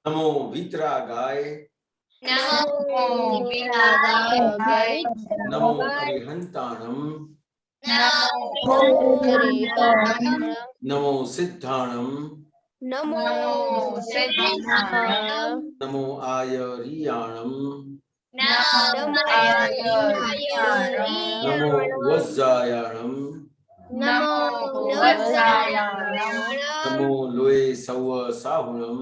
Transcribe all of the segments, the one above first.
नमो वीतरागाय नमो वीतरागाय नमो अरिहंताणम नमो सिद्धाणम नमो सिद्धाणम नमो आयरियाणम नमो वज्जायाणम नमो लोए सव साहुणम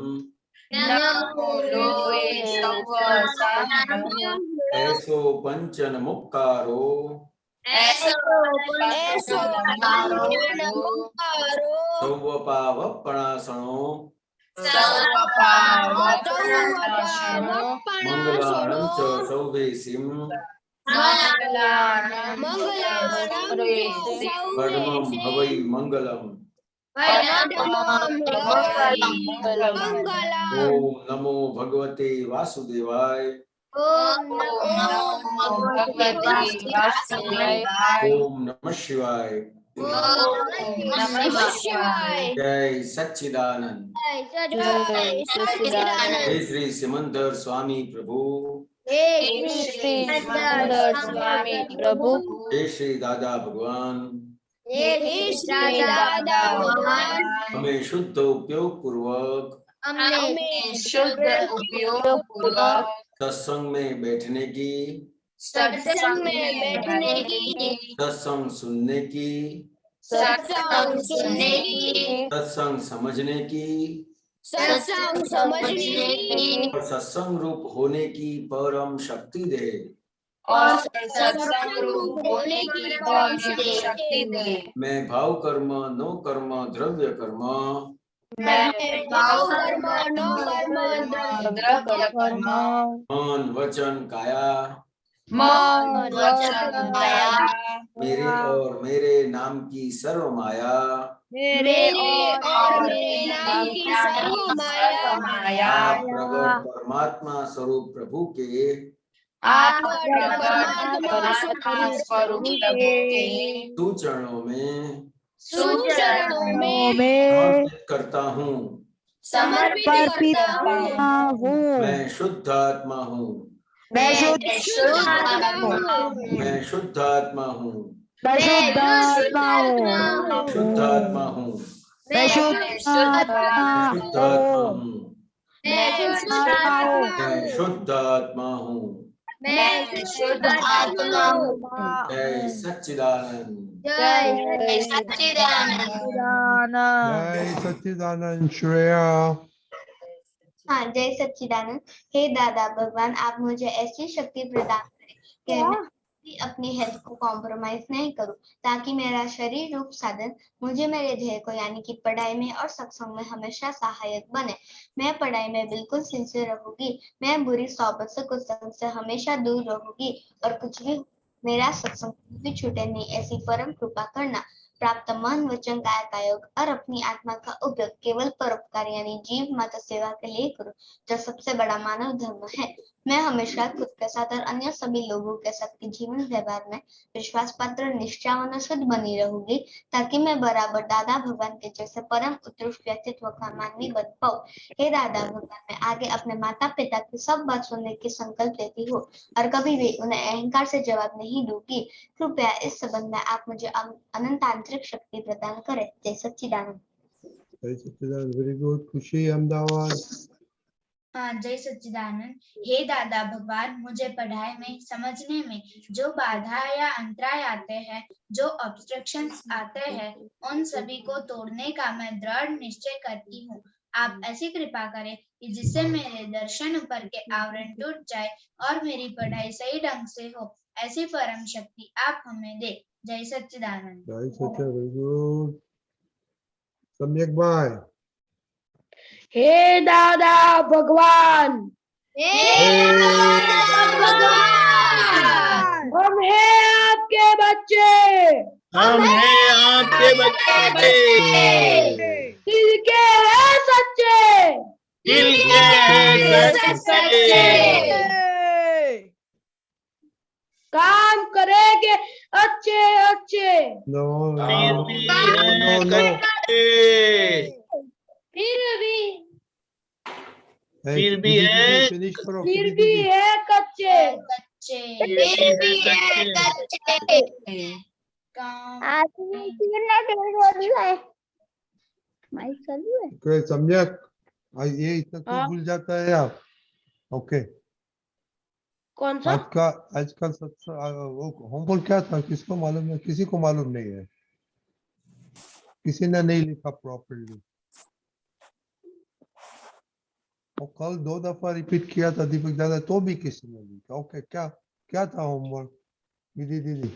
ऐसो पंचन मुक्कारो सौवपावपणासनो मंगलाणं च सौवेसिं परमं हवै मंगलम्। ओम नमो भगवते वासुदेवाय ओम नमः शिवाय जय सच्चिदानंद हे श्री सिमंदर स्वामी प्रभु हे श्री दादा भगवान हमें शुद्ध उपयोग पूर्वक सत्संग में बैठने की सत्संग सुनने की सत्संग समझने की और सत्संग रूप होने की परम शक्ति दे। मैं भाव कर्म नो कर्म द्रव्य कर्म मन वचन काया मेरे और मेरे नाम की सर्व माया आप प्रगट परमात्मा स्वरूप प्रभु के सुचरणों में समर्पित करता हूँ। मैं शुद्ध आत्मा हूँ। मैं शुद्ध आत्मा हूँ। शुद्ध आत्मा हूँ। शुद्ध आत्मा हूँ। शुद्ध आत्मा हूँ। जय सच्चिदानंद। जय सच्चिदानंद श्रेया। हाँ, जय सच्चिदानंद। हे दादा भगवान, आप मुझे ऐसी शक्ति प्रदान करें कि मैं अपनी हेल्थ को कॉम्प्रोमाइज नहीं करूं, ताकि मेरा शरीर रूप साधन मुझे मेरे ध्येय को यानी कि पढ़ाई में और सत्संग में हमेशा सहायक बने। मैं पढ़ाई में बिल्कुल सिंसियर रहूंगी। मैं बुरी सोबत से कुसंग से हमेशा दूर रहूंगी और कुछ भी मेरा सत्संग भी छूटे नहीं, ऐसी परम कृपा करना। प्राप्त मन वचन काया का योग और अपनी आत्मा का उपयोग केवल परोपकार यानी जीव माता सेवा के लिए करूं, जो सबसे बड़ा मानव धर्म है। मैं हमेशा खुद के साथ और अन्य सभी लोगों के साथ के जीवन व्यवहार में विश्वास पात्र निष्ठावान और शुद्ध बनी रहूंगी, ताकि मैं बराबर दादा भगवान के जैसे परम उत्कृष्ट व्यक्तित्व का मानवी बन पाऊं। हे दादा भगवान, मैं आगे अपने माता पिता की सब बात सुनने की संकल्प लेती हूँ और कभी भी उन्हें अहंकार से जवाब नहीं दूंगी। कृपया इस संबंध में आप मुझे अनंत आंतरिक शक्ति प्रदान करें। जय सच्चिदानंद। Very good. खुशी अहमदाबाद। हाँ, जय सच्चिदानंद। हे दादा भगवान, मुझे पढ़ाई में समझने में जो बाधा या अंतराय आते हैं, जो ऑब्स्ट्रक्शंस आते हैं, उन सभी को तोड़ने का मैं दृढ़ निश्चय करती हूँ। आप ऐसी कृपा करें कि जिससे मेरे दर्शन ऊपर के आवरण टूट जाए और मेरी पढ़ाई सही ढंग से हो, ऐसी परम शक्ति आप हमें दे। जय सच्चिदानंद। जय सच्चिदानंद। सम्यक भाई। हे दादा भगवान, हम हैं आपके बच्चे, दिल के हैं सच्चे, काम करेंगे अच्छे अच्छे। नो फिर भी है, फिनिश करो फिर विधि भी दीदी। है कच्चे। कच्चे फिर भी है कच्चे। काम कोई सम्यक ये इतना क्यों हाँ। भूल जाता है आप? ओके कौन सा? आजकल सबसे वो होमवर्क क्या था किसको मालूम है? किसी को मालूम नहीं है, किसी ने नहीं लिखा प्रॉपर्ली। और कल 2 दफा रिपीट किया था दीपक दादा तो भी किसी ने लिखा। ओके क्या क्या था होमवर्क विधि दीदी?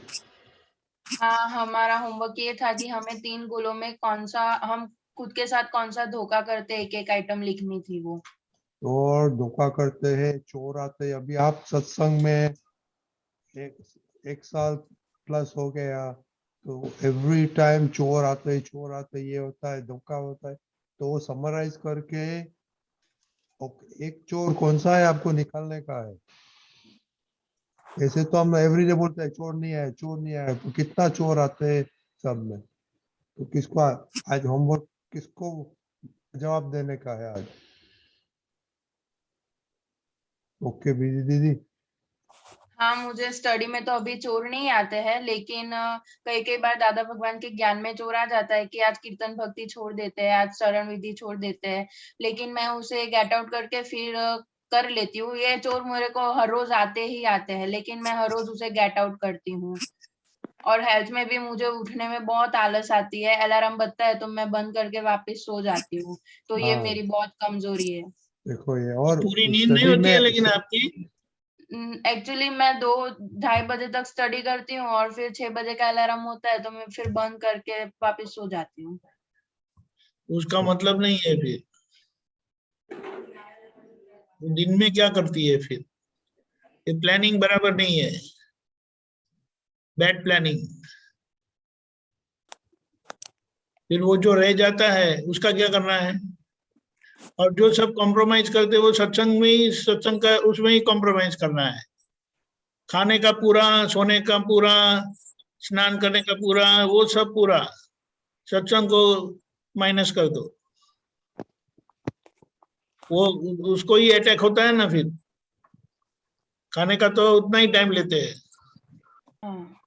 हाँ, हमारा होमवर्क ये था कि हमें 3 गोलों में कौन सा हम खुद के साथ कौन सा धोखा करते एक एक आइटम लिखनी थी वो। और धोखा करते हैं, चोर आते हैं। अभी आप सत्संग में एक साल प्लस हो गया तो एवरी टाइम चोर आते ये होता है, धोखा होता है। तो वो समराइज करके एक चोर कौन सा है आपको निकालने का है। ऐसे तो हम एवरीडे बोलते हैं चोर नहीं आया, चोर नहीं आया। तो कितना चोर आते हैं सब में। तो किसको आज होमवर्क किसको जवाब देने का है आज? ओके विधि दीदी। हाँ, मुझे स्टडी में तो अभी चोर नहीं आते हैं, लेकिन कई कई बार दादा भगवान के ज्ञान में चोर आ जाता है कि आज कीर्तन भक्ति छोड़ देते हैं, आज शरण विधि छोड़ देते हैं, लेकिन मैं उसे गेट आउट करके फिर कर लेती हूँ। ये चोर मेरे को हर रोज आते ही आते हैं, लेकिन मैं हर रोज उसे गेट आउट करती हूँ। और हेल्थ में भी मुझे उठने में बहुत आलस आती है। अलार्म बजता है तो मैं बंद करके वापस सो जाती हूँ। तो ये हाँ मेरी बहुत कमजोरी है। देखो ये और पूरी नींद नहीं स्टडी होती है में लेकिन आपकी? एक्चुअली मैं 2-2:30 बजे तक स्टडी करती हूँ और फिर 6 बजे का अलार्म होता है तो मैं फिर बंद करके वापस सो जाती हूँ। उसका मतलब नहीं है फिर दिन में क्या करती है फिर? ये प्लानिंग बराबर नहीं है, बैड प्लानिंग। फिर वो जो रह जाता है उसका क्या करना है? और जो सब कॉम्प्रोमाइज करते हैं वो सत्संग में ही, सत्संग का उसमें ही कॉम्प्रोमाइज करना है। खाने का पूरा, सोने का पूरा, स्नान करने का पूरा, वो सब पूरा सत्संग को माइनस कर दो। वो उसको ही अटैक होता है ना। फिर खाने का तो उतना ही टाइम लेते हैं। हाँ।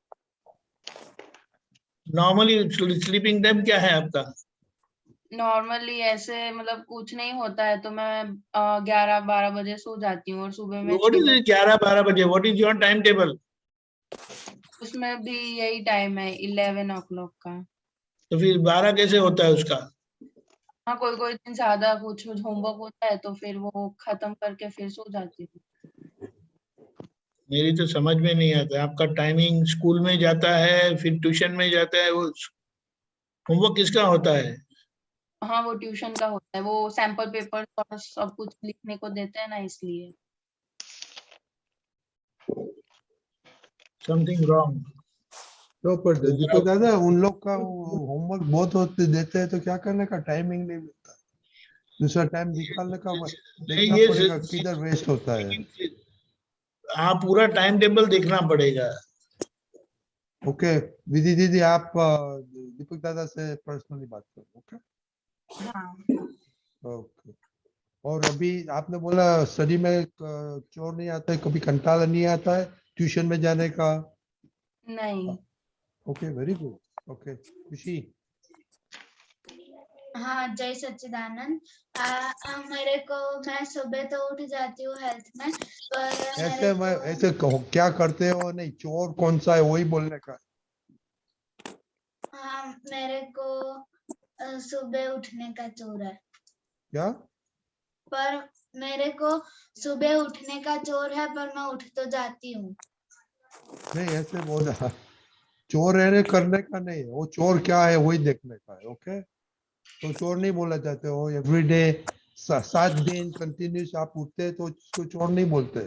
नॉर्मली स्लीपिंग टाइम क्या है आपका? नॉर्मली ऐसे मतलब कुछ नहीं होता है तो मैं 11-12 बजे सो जाती हूँ और सुबह में व्हाट 6 इज बजे। 11-12 बजे? What is your time table? उसमें भी यही टाइम है 11 o'clock का। तो फिर 12 कैसे होता है उसका? हाँ, कोई कोई दिन ज्यादा कुछ होमवर्क होता है तो फिर वो खत्म करके फिर सो जाती हूँ। मेरी तो समझ में नहीं आता। आपका टाइमिंग स्कूल में जाता है, फिर ट्यूशन में जाता है, वो होमवर्क किसका होता है? हाँ, वो ट्यूशन का होता है। वो सैंपल पेपर और सब कुछ लिखने को देते हैं ना, इसलिए। Something wrong. तो पर दीपक दादा उन लोग का होमवर्क बहुत होते देते हैं तो क्या करने का टाइमिंग नहीं मिलता। दूसरा टाइम निकालने का देखना ये पड़ेगा किधर वेस्ट होता है। हाँ, पूरा टाइम टेबल देखना पड़ेगा। ओके विधि दीदी आप दीपक दादा से पर्सनली बात करो। ओके हाँ। ओके। और अभी आपने बोला स्टडी में चोर नहीं आता है, कभी कंटाला नहीं आता है ट्यूशन में जाने का? नहीं। Okay very good. ओके खुशी। हाँ, जय सच्चिदानंद। मेरे को, मैं सुबह तो उठ जाती हूँ हेल्थ में, पर ऐसे मैं ऐसे कहो क्या करते हो? नहीं चोर कौन सा है वही बोलने का। हाँ, मेरे को सुबह उठने का चोर है। क्या? पर मेरे को सुबह उठने का चोर है, पर मैं उठ तो जाती हूँ। नहीं ऐसे बोला चोर रहने करने का नहीं है, वो चोर क्या है वही देखने का है। ओके तो चोर नहीं बोला जाते हो। एवरीडे 7 दिन कंटिन्यूस आप उठते हैं तो उसको चोर नहीं बोलते।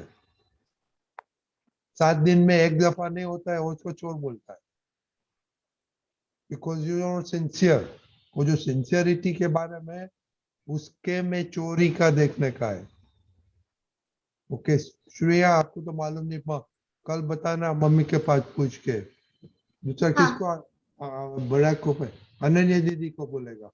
7 दिन में एक दफा नहीं होता है वो उसको चोर बोलता है। Because you are sincere. वो जो सिंसियरिटी के बारे में उसके में चोरी का देखने का है। ओके श्रेया आपको तो मालूम नहीं कल बताना मम्मी के पास पूछ के। दूसरा हाँ। किसको बड़ा को पे अनन्या दीदी को बोलेगा।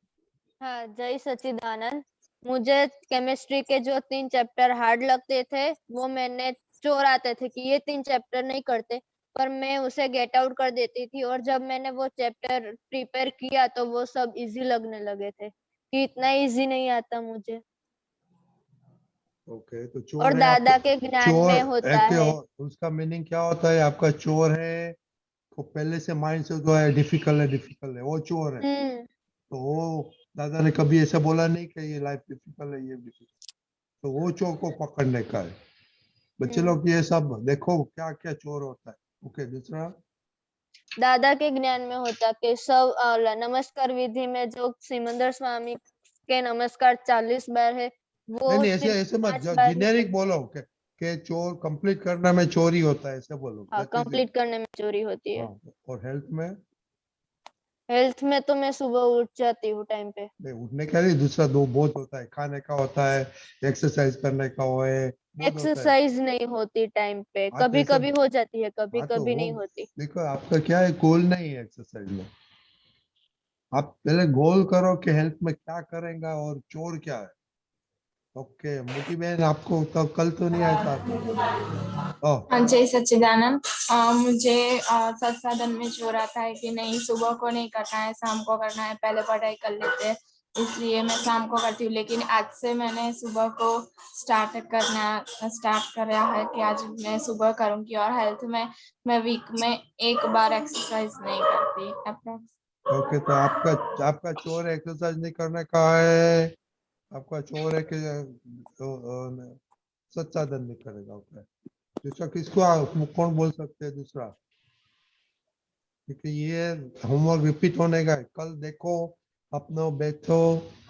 हाँ, जय सच्चिदानंद। मुझे केमिस्ट्री के जो 3 चैप्टर हार्ड लगते थे वो मैंने चोर आते थे कि ये 3 चैप्टर नहीं करते, पर मैं उसे गेट आउट कर देती थी और जब मैंने वो चैप्टर प्रिपेयर किया तो वो सब इजी लगने लगे थे कि इतना इजी नहीं आता मुझे। ओके, तो और चोर है दादा आपका, के ज्ञान चोर में होता है। उसका मीनिंग क्या होता है? आपका चोर है तो पहले से माइंड से तो है डिफिकल्ट है, वो चोर है। तो वो दादा ने कभी ऐसा बोला नहीं कि ये लाइफ डिफिकल्ट है, ये डिफिकल्ट, तो वो चोर को पकड़ने का है। बच्चे लोग ये सब देखो क्या क्या चोर होता है। ओके, दूसरा दादा के ज्ञान में होता कि सब नमस्कार विधि में जो सिमंदर स्वामी के नमस्कार 40 बार है वो नहीं ऐसे सिर्फ ऐसे मत 5 बार ही जेनेरिक करते। बोलो के चोर कंप्लीट करने में चोरी होता है, ऐसे बोलो। हाँ, That is it. कंप्लीट करने में चोरी होती है। हाँ, और हेल्थ में हेल्थ में तो मैं सुबह उठ जाती हूँ टाइम पे। नहीं, उठने का नहीं, दूसरा दो बहुत होता है, खाने का होता है, एक्सरसाइज करने का हो है, बहुत होता है। एक्सरसाइज नहीं होती टाइम पे, हाँ, तो कभी ऐसे कभी हो जाती है, कभी हाँ, तो कभी वो नहीं होती। देखो आपका क्या है, गोल नहीं है एक्सरसाइज में। आप पहले गोल करो कि हेल्थ में क्या करेगा और चोर क्या है। ओके, मोटी बहन आपको तो कल तो नहीं आया था। ओह, हाँ, जय सच्चिदानंद। मुझे सत साधन में चोर आता है कि नहीं, सुबह को नहीं करना है, शाम को करना है, पहले पढ़ाई कर लेते हैं, इसलिए मैं शाम को करती हूँ। लेकिन आज से मैंने सुबह को स्टार्ट करा है कि आज मैं सुबह करूँगी। और हेल्थ में मैं वीक में 1 बार एक्सरसाइज नहीं करती अप्रॉक्स। ओके, तो आपका चोर एक्सरसाइज नहीं करने का है, आपका चोर है कि सच्चा धन नहीं करेगा। ओके, दूसरा कौन बोल सकते हैं दूसरा? क्योंकि ये होमवर्क रिपीट होने का है। कल देखो, अपना बैठो,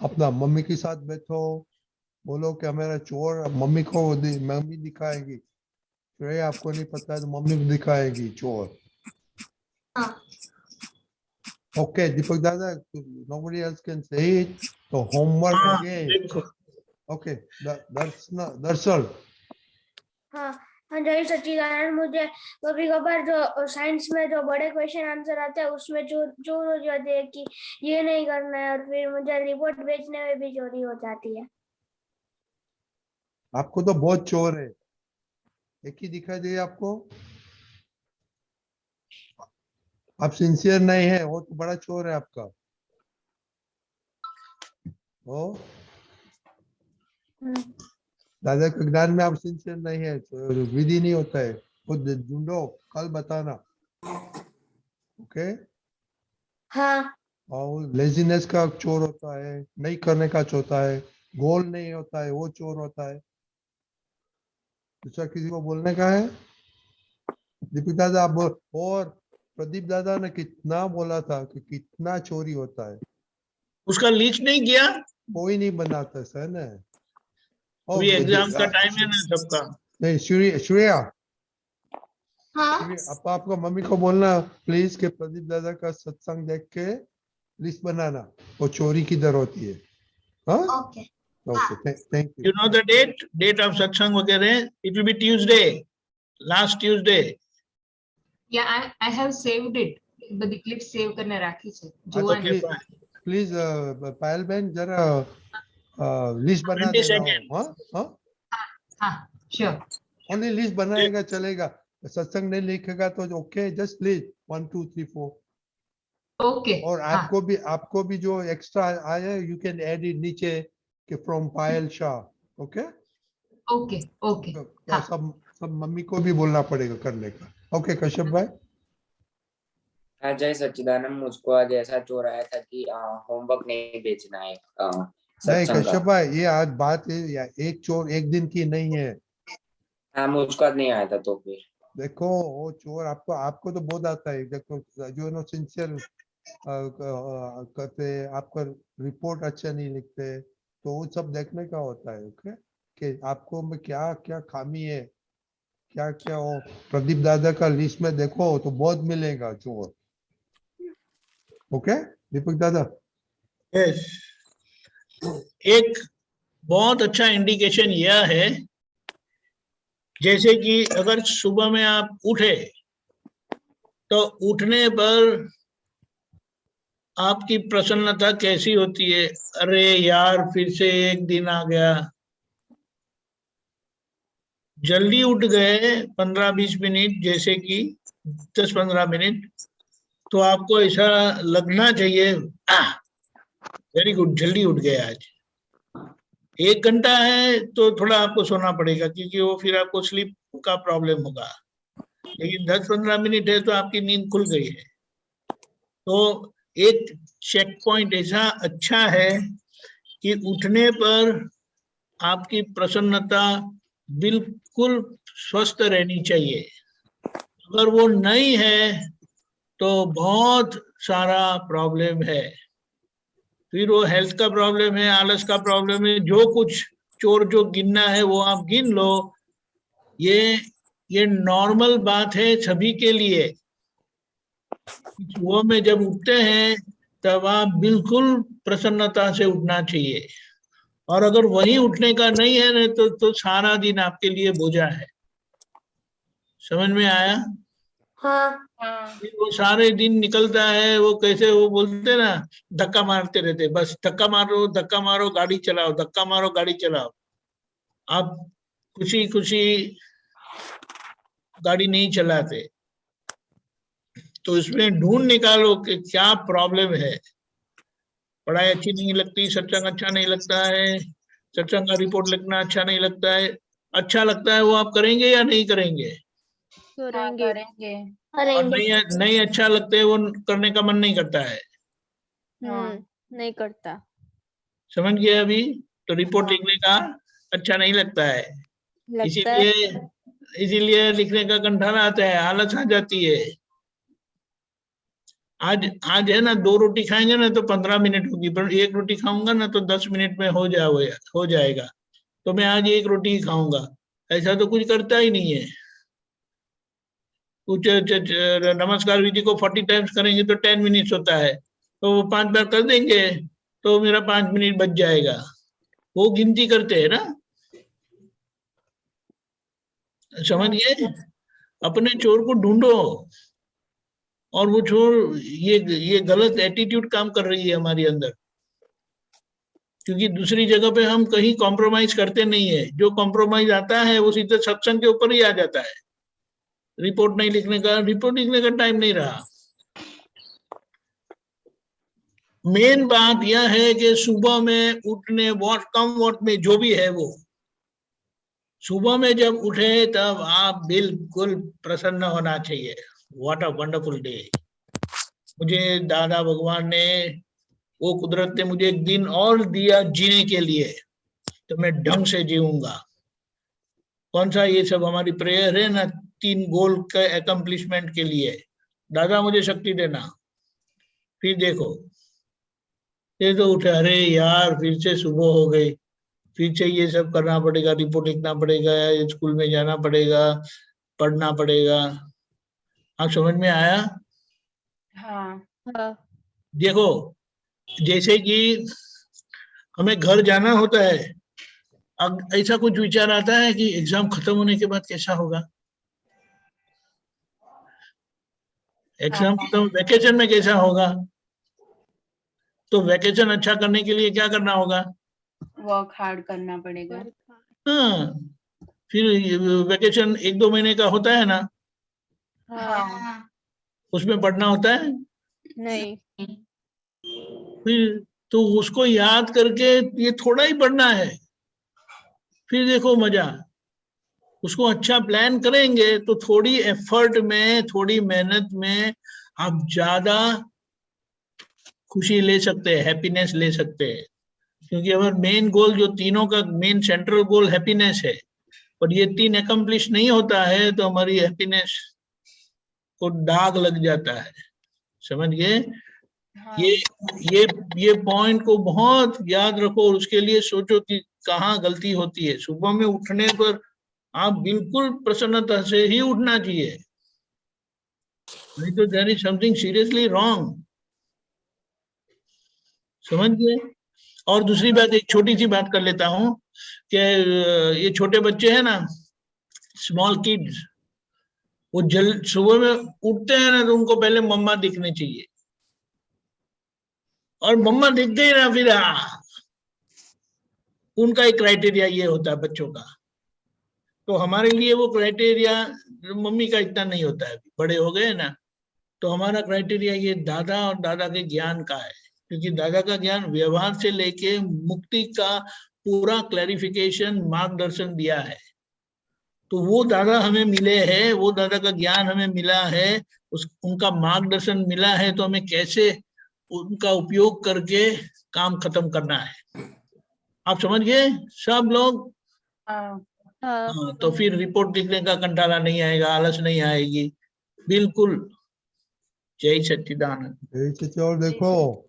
अपना मम्मी के साथ बैठो, बोलो कि मेरा चोर, मम्मी दिखाएगी। फिर आपको नहीं पता है तो मम्मी को दिखाएगी चोर। हाँ। ओके, दीपक दादा, nobody else can say it. तो होमवर्क हाँ, अगेन। देखो ओके, दर्शन। हाँ हाँ, जय सच्चिदानंद। मुझे कभी कभार जो साइंस में जो बड़े क्वेश्चन आंसर आते हैं उसमें चोर हो जाते हैं कि ये नहीं करना है, और फिर मुझे रिपोर्ट भेजने में भी चोरी हो जाती है। आपको तो बहुत चोर है, एक ही दिखाई दे आपको। आप सिंसियर नहीं है, वो तो बड़ा चोर है आपका। ओ दादा के ज्ञान में आप सिंसियर नहीं है, तो विधि नहीं होता है, खुद ढूंढो, कल बताना। ओके, हाँ और लेजीनेस का चोर होता है, नहीं करने का चोर होता है, गोल नहीं होता है, वो चोर होता है। दूसरा किसी को बोलने का है? दीपिक दादा आप और प्रदीप दादा ने कितना बोला था कि कितना चोरी होता है। उसका लिस्ट नहीं किया। कोई नहीं बनाता सर ने। अभी एग्जाम का टाइम है ना सबका। नहीं, श्रेया, हाँ। आपका मम्मी को बोलना प्लीज के प्रदीप दादा का सत्संग देख के लिस्ट बनाना, वो चोरी किधर होती है। हाँ, okay. Okay, thank You you. know the date of satsang वगैरह? It will be Tuesday, last Tuesday. Yeah, I have saved it. बધી ક્લિપ સેવ કરીને રાખી છે. हाँ, तो જોવાની. प्लीज पायल बहन जरा लिस्ट बना देना हो। 22nd. हाँ हाँ, હા, sure. ओनली लिस्ट बनाएगा चलेगा, सत्संग नहीं लिखेगा तो ओके, जस्ट लिस्ट 1 2 3 4। Okay. और हाँ. आपको भी जो एक्स्ट्रा आया यू कैन ऐड इट नीचे कि from Payal Shah. Okay, Okay. Okay. तो हाँ. सब मम्मी को भी बोलना पड़ेगा करने का। ओके, कश्यप भाई। हाँ, जय सच्चिदानंद। मुझको आज ऐसा चोर आया था कि होमवर्क नहीं भेजना है नहीं सत्संग कश्यप का। भाई, ये आज बात है या एक चोर एक दिन की नहीं है। हाँ, मुझको आज नहीं आया था। तो फिर देखो वो चोर आपको तो बहुत आता है। देखो जो नो सिंसियर करते, आपका रिपोर्ट अच्छा नहीं लिखते, तो वो सब देखने का होता है। ओके, कि आपको में क्या क्या खामी है, क्या क्या हो। प्रदीप दादा का लिस्ट में देखो तो बहुत मिलेगा चोर। ओके दीपक दादा। Yes. एक बहुत अच्छा इंडिकेशन यह है, जैसे कि अगर सुबह में आप उठे तो उठने पर आपकी प्रसन्नता कैसी होती है? अरे यार फिर से एक दिन आ गया। जल्दी उठ गए 15-20 मिनट, जैसे कि 10-15 मिनट, तो आपको ऐसा लगना चाहिए वेरी गुड, जल्दी उठ गए आज। 1 घंटा है तो थोड़ा आपको सोना पड़ेगा, क्योंकि वो फिर आपको स्लीप का प्रॉब्लम होगा। लेकिन 10-15 मिनट है तो आपकी नींद खुल गई है। तो एक चेक पॉइंट ऐसा अच्छा है कि उठने पर आपकी प्रसन्नता बिल्कुल स्वस्थ रहनी चाहिए। अगर वो नहीं है तो बहुत सारा प्रॉब्लम है। फिर वो हेल्थ का प्रॉब्लम है, आलस का प्रॉब्लम है, जो कुछ चोर जो गिनना है वो आप गिन लो। ये नॉर्मल बात है सभी के लिए। सुबह में जब उठते हैं तब आप बिल्कुल प्रसन्नता से उठना चाहिए। और अगर वही उठने का नहीं है ना तो सारा दिन आपके लिए बोझा है। समझ में आया? हाँ फिर वो सारे दिन निकलता है, वो कैसे वो बोलते ना, धक्का मारते रहते, बस धक्का मारो गाड़ी चलाओ, धक्का मारो गाड़ी चलाओ। आप खुशी खुशी गाड़ी नहीं चलाते। तो इसमें ढूंढ निकालो कि क्या प्रॉब्लम है। पढ़ाई अच्छी नहीं लगती, सत्संग अच्छा नहीं लगता है, सत्संग का रिपोर्ट लिखना अच्छा नहीं लगता है। अच्छा लगता है वो आप करेंगे या नहीं करेंगे? करेंगे। करेंगे। और नहीं अच्छा लगते वो करने का मन नहीं करता है। नहीं करता। समझ गए अभी? तो रिपोर्ट लिखने का अच्छा नहीं लगता है, लगता है। इसीलिए लिखने का कंठाला आता है, आलस आ जाती है। आज है ना 2 रोटी खाएंगे ना तो 15 मिनट होगी, पर 1 रोटी खाऊंगा ना तो 10 मिनट में हो जाएगा। तो मैं आज 1 रोटी ही खाऊंगा। ऐसा तो कुछ करता ही नहीं है। कुछ नमस्कार विधि को 40 टाइम्स करेंगे तो 10 मिनट्स होता है, तो वो 5 बार कर देंगे तो मेरा 5 मिनट बच जाएगा। वो गिनती करते हैं ना। समझ गए? अपने चोर को ढूंढो। और वो चोर, ये गलत एटीट्यूड काम कर रही है हमारे अंदर, क्योंकि दूसरी जगह पे हम कहीं कॉम्प्रोमाइज करते नहीं है। जो कॉम्प्रोमाइज आता है वो सीधे सत्संग के ऊपर ही आ जाता है। रिपोर्ट लिखने का टाइम नहीं रहा। मेन बात यह है कि सुबह में उठने वॉट में जो भी है वो, सुबह में जब उठे तब आप बिल्कुल प्रसन्न होना चाहिए। What a wonderful day. मुझे दादा भगवान ने, वो कुदरत ने मुझे एक दिन और दिया जीने के लिए, तो मैं ढंग से जीऊंगा। कौन सा ये सब हमारी प्रेयर है ना, 3 गोल के अकम्प्लिशमेंट के लिए, दादा मुझे शक्ति देना। फिर देखो ये तो उठे, अरे यार फिर से सुबह हो गई, फिर से ये सब करना पड़ेगा, रिपोर्ट लिखना पड़ेगा, स्कूल में जाना पड़ेगा, पढ़ना पड़ेगा। आप समझ में आया? हाँ। देखो जैसे कि हमें घर जाना होता है, अब ऐसा कुछ विचार आता है कि एग्जाम खत्म होने के बाद कैसा होगा, एग्जाम खत्म वैकेशन में कैसा होगा। तो वैकेशन अच्छा करने के लिए क्या करना होगा? वर्क हार्ड करना पड़ेगा। हाँ, फिर वैकेशन 1-2 महीने का होता है ना, हाँ। उसमें पढ़ना होता है नहीं। फिर तो उसको याद करके ये थोड़ा ही पढ़ना है, फिर देखो मजा। उसको अच्छा प्लान करेंगे तो थोड़ी एफर्ट में, थोड़ी मेहनत में आप ज्यादा खुशी ले सकते हैं, हैप्पीनेस ले सकते हैं। क्योंकि अगर मेन गोल, जो तीनों का मेन सेंट्रल गोल हैप्पीनेस है, और ये 3 अकम्प्लिश नहीं होता है तो हमारी हैप्पीनेस को दाग लग जाता है। समझ गए? हाँ। ये पॉइंट को बहुत याद रखो और उसके लिए सोचो कि कहाँ गलती होती है। सुबह में उठने पर आप बिल्कुल प्रसन्नता से ही उठना चाहिए, नहीं तो there is something seriously wrong. समझ गए? और दूसरी बात, एक छोटी सी बात कर लेता हूँ कि ये छोटे बच्चे हैं ना, स्मॉल किड्स, वो सुबह में उठते हैं ना तो उनको पहले मम्मा दिखने चाहिए। और मम्मा दिख गई ना, फिर उनका एक क्राइटेरिया ये होता है बच्चों का। तो हमारे लिए वो क्राइटेरिया मम्मी का इतना नहीं होता है, बड़े हो गए ना, तो हमारा क्राइटेरिया ये दादा और दादा के ज्ञान का है, क्योंकि दादा का ज्ञान व्यवहार से लेके मुक्ति का पूरा क्लैरिफिकेशन, मार्गदर्शन दिया है। तो वो दादा हमें मिले हैं, वो दादा का ज्ञान हमें मिला है, उनका मार्गदर्शन मिला है, तो हमें कैसे उनका उपयोग करके काम खत्म करना है। आप समझ गए सब लोग? हाँ, तो फिर रिपोर्ट लिखने का कंटाला नहीं आएगा, आलस नहीं आएगी, बिल्कुल। जय सच्चिदानंद। जय सच्चिदानंद। और देखो,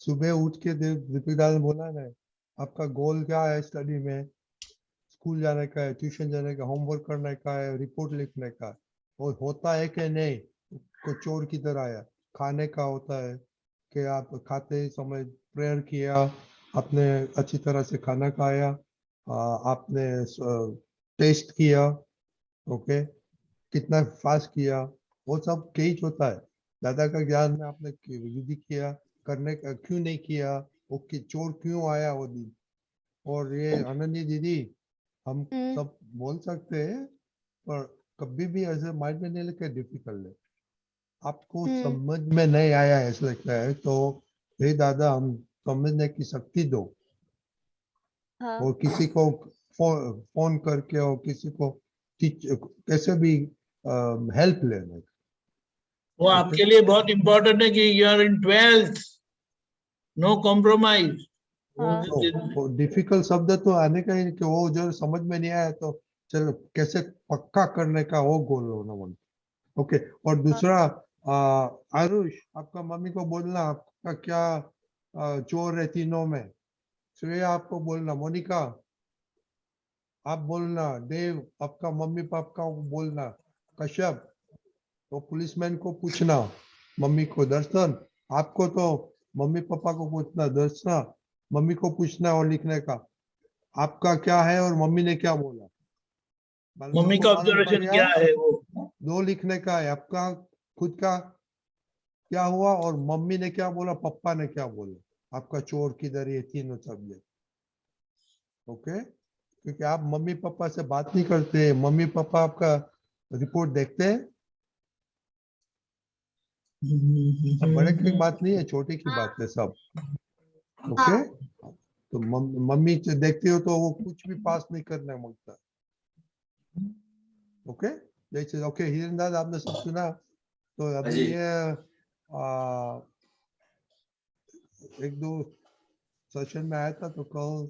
सुबह उठ के दीपिका ने बोला ना, आपका गोल क्या है स्टडी में? स्कूल जाने का है, ट्यूशन जाने का, होमवर्क करने का है, रिपोर्ट लिखने का है। और होता है कि नहीं? को चोर की तरह आया, खाने का होता है कि आप खाते समय प्रेयर किया, आपने अच्छी तरह से खाना खाया, आपने टेस्ट किया, ओके, कितना फास्ट किया, वो सब केज होता है। दादा का ज्ञान में आपने विधि किया, करने का क्यों नहीं किया, वो चोर क्यों आया वो दिन। और ये अनन्या दीदी, हम सब बोल सकते हैं, पर कभी भी ऐसे माइंड में नहीं लेके डिफिकल्ट है। आपको समझ में नहीं आया ऐसा लगता है तो हे दादा, हम समझने की शक्ति दो। और किसी को फोन करके और किसी को कैसे भी हेल्प लेना। वो आपके लिए बहुत इंपॉर्टेंट है कि you are in 12th, no compromise. वो डिफिकल्ट शब्द तो आने का ही कि वो जो समझ में नहीं आया तो चलो कैसे पक्का करने का वो गोल होना मन। ओके। और दूसरा, आरुष, आपका मम्मी को बोलना आपका क्या चोर है तीनों में। श्रेया आपको बोलना, मोनिका आप बोलना, देव आपका मम्मी पापा को बोलना, कश्यप तो पुलिसमैन को पूछना, मम्मी को दर्शन, आपको तो मम्मी पापा को पूछना, दर्शना मम्मी को पूछना और लिखने का आपका क्या है और मम्मी ने क्या बोला। मम्मी का ऑब्जर्वेशन क्या है वो दो लिखने का है, आपका खुद का क्या हुआ और मम्मी ने क्या बोला, पापा ने क्या बोला, आपका चोर किधर, ये तीनों सब्जेक्ट। ओके, क्योंकि आप मम्मी पापा से बात नहीं करते, मम्मी पापा आपका रिपोर्ट देखते हैं। बड़े की बात नहीं है, छोटे की बात है सब। ओके, तो मम्मी देखती हो तो वो कुछ भी पास नहीं करना मांगता। ओके, जैसे ओके हिरेंदाज आपने सब सुना। तो अभी ये एक दो सेशन में आया था तो कल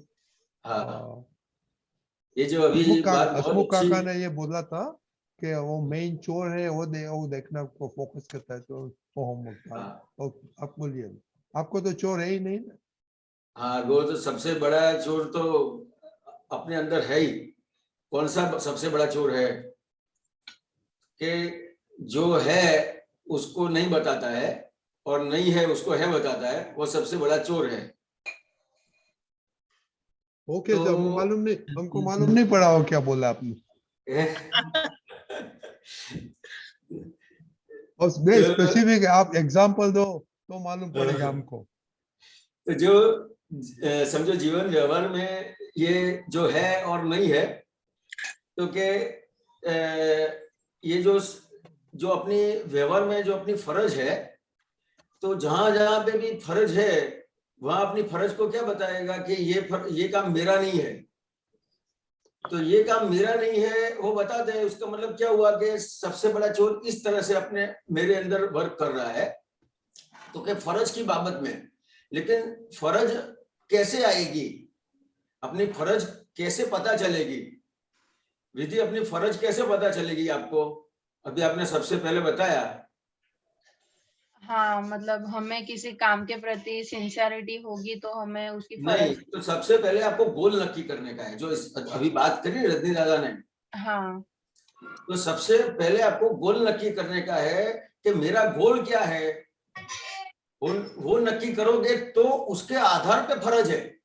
ये जो अभी बात हसमुख काका ने ये बोला था कि वो मेन चोर है, वो देखना को फोकस करता है तो वो होमवर्क था। तो आप बोलिए, आपको तो चोर है ही नहीं ना। हाँ, वो तो सबसे बड़ा चोर तो अपने अंदर है ही। कौन सा सबसे बड़ा चोर है कि जो है उसको नहीं बताता है और नहीं है उसको है बताता है, वो सबसे बड़ा चोर है। ओके, तो हमको मालूम नहीं पड़ा हो क्या बोला आपने। और स्पेसिफिक आप एग्जांपल दो तो मालूम पड़ेगा हमको। तो जो समझो जीवन व्यवहार में ये जो है और नहीं है, तो के ये जो अपनी व्यवहार में जो अपनी फर्ज है, तो जहां जहां पे भी फर्ज है वहां अपनी फर्ज को क्या बताएगा कि ये काम मेरा नहीं है। तो ये काम मेरा नहीं है वो बताते हैं, उसका मतलब क्या हुआ कि सबसे बड़ा चोर इस तरह से अपने मेरे अंदर वर्क कर रहा है। तो क्या फर्ज की बाबत में, लेकिन फर्ज कैसे आएगी, अपनी फर्ज कैसे पता चलेगी, विधि अपनी फर्ज कैसे पता चलेगी आपको, अभी आपने सबसे पहले बताया। हाँ, मतलब हमें किसी काम के प्रति सिंसियरिटी होगी तो हमें उसकी नहीं, तो सबसे पहले आपको गोल नक्की करने का है, जो अभी बात करी रजनी दादा ने। हाँ, तो सबसे पहले आपको गोल नक्की करने का है कि मेरा गोल क्या है। वो नक्की करोगे तो उसके आधार पे फर्ज है।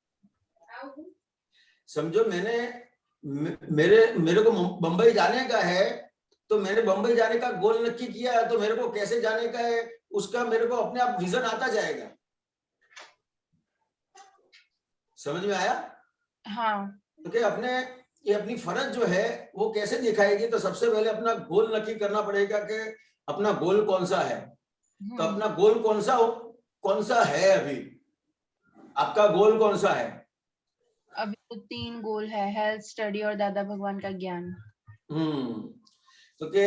समझो मेरे को बंबई जाने का है, तो मैंने बंबई जाने का गोल नक्की किया है, तो मेरे को कैसे जाने का है उसका मेरे को अपने आप विजन आता जाएगा। समझ में आया? हाँ। क्योंकि अपने ये अपनी फर्ज जो है वो कैसे दिखाएगी, तो सबसे पहले अपना गोल नक्की करना पड़ेगा कि अपना गोल कौन सा है। तो अपना गोल कौन सा है? अभी आपका गोल कौन सा है? अभी तो 3 गोल है, हेल्थ, स्टडी और दादा भगवान का ज्ञान। तो के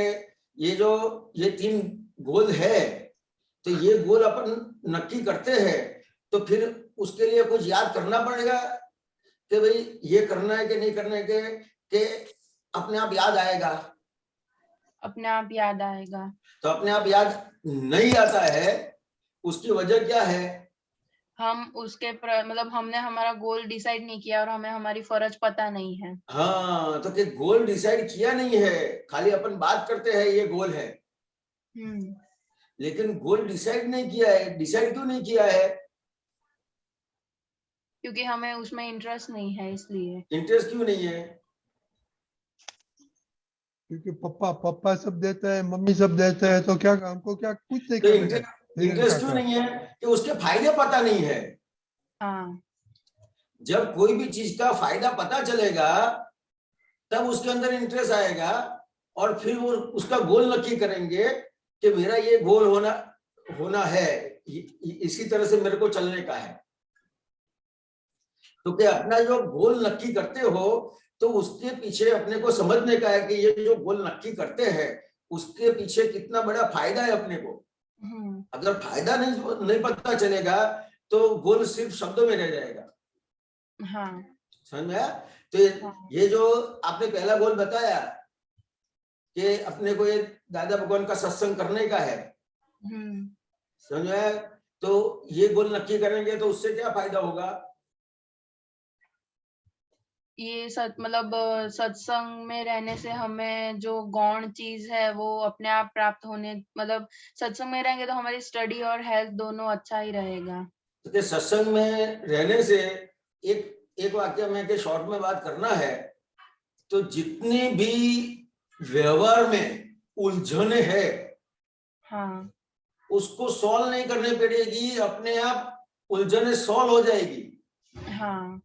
ये 3 गोल है, तो ये गोल अपन नक्की करते हैं, तो फिर उसके लिए कुछ याद करना पड़ेगा कि भाई ये करना है कि नहीं करना है, कि अपने आप याद आएगा। अपने आप याद आएगा। तो अपने आप याद नहीं आता है, उसकी वजह क्या है? हम उसके मतलब हमने हमारा गोल डिसाइड नहीं किया और हमें हमारी फर्ज पता नहीं है। हाँ, तो कि गोल डिसाइड किया नहीं है, खाली अपन बात करते हैं ये गोल है, लेकिन गोल डिसाइड नहीं किया है। डिसाइड क्यों नहीं किया है? क्योंकि हमें उसमें इंटरेस्ट नहीं है, इसलिए। इंटरेस्ट क्यों नहीं है? क्योंकि पापा सब देते हैं, मम्मी सब देते हैं, तो क्या हमको क्या कुछ नहीं तो करना है। इंटरेस्ट क्यों नहीं है? कि उसके फायदे पता नहीं है। हाँ। जब कोई भी चीज का फायदा पता चलेगा तब उसके अंदर इंटरेस्ट आएगा, और फिर वो उसका गोल नक्की करेंगे कि मेरा ये गोल होना है, इसी तरह से मेरे को चलने का है। तो कि अपना जो गोल नक्की करते हो, तो उसके पीछे अपने को समझने का है कि ये जो गोल नक्की करते हैं उसके पीछे कितना बड़ा फायदा है अपने को। अगर फायदा नहीं पता चलेगा तो गोल सिर्फ शब्दों में रह जाएगा। हाँ। समझ में आया? तो ये जो आपने पहला गोल बताया कि अपने को ये दादा भगवान का सत्संग करने का है, समझ में आया? तो ये गोल नक्की करेंगे तो उससे क्या फायदा होगा? ये मतलब सत्संग में रहने से हमें जो गौण चीज है वो अपने आप प्राप्त होने, मतलब सत्संग में रहेंगे तो हमारी स्टडी और हेल्थ दोनों अच्छा ही रहेगा। तो सत्संग में रहने से एक वाक्य में के शॉर्ट में बात करना है, तो जितनी भी व्यवहार में उलझने है, हाँ, उसको सॉल्व नहीं करनी पड़ेगी, अपने आप उलझने सॉल्व हो जाएगी। हाँ,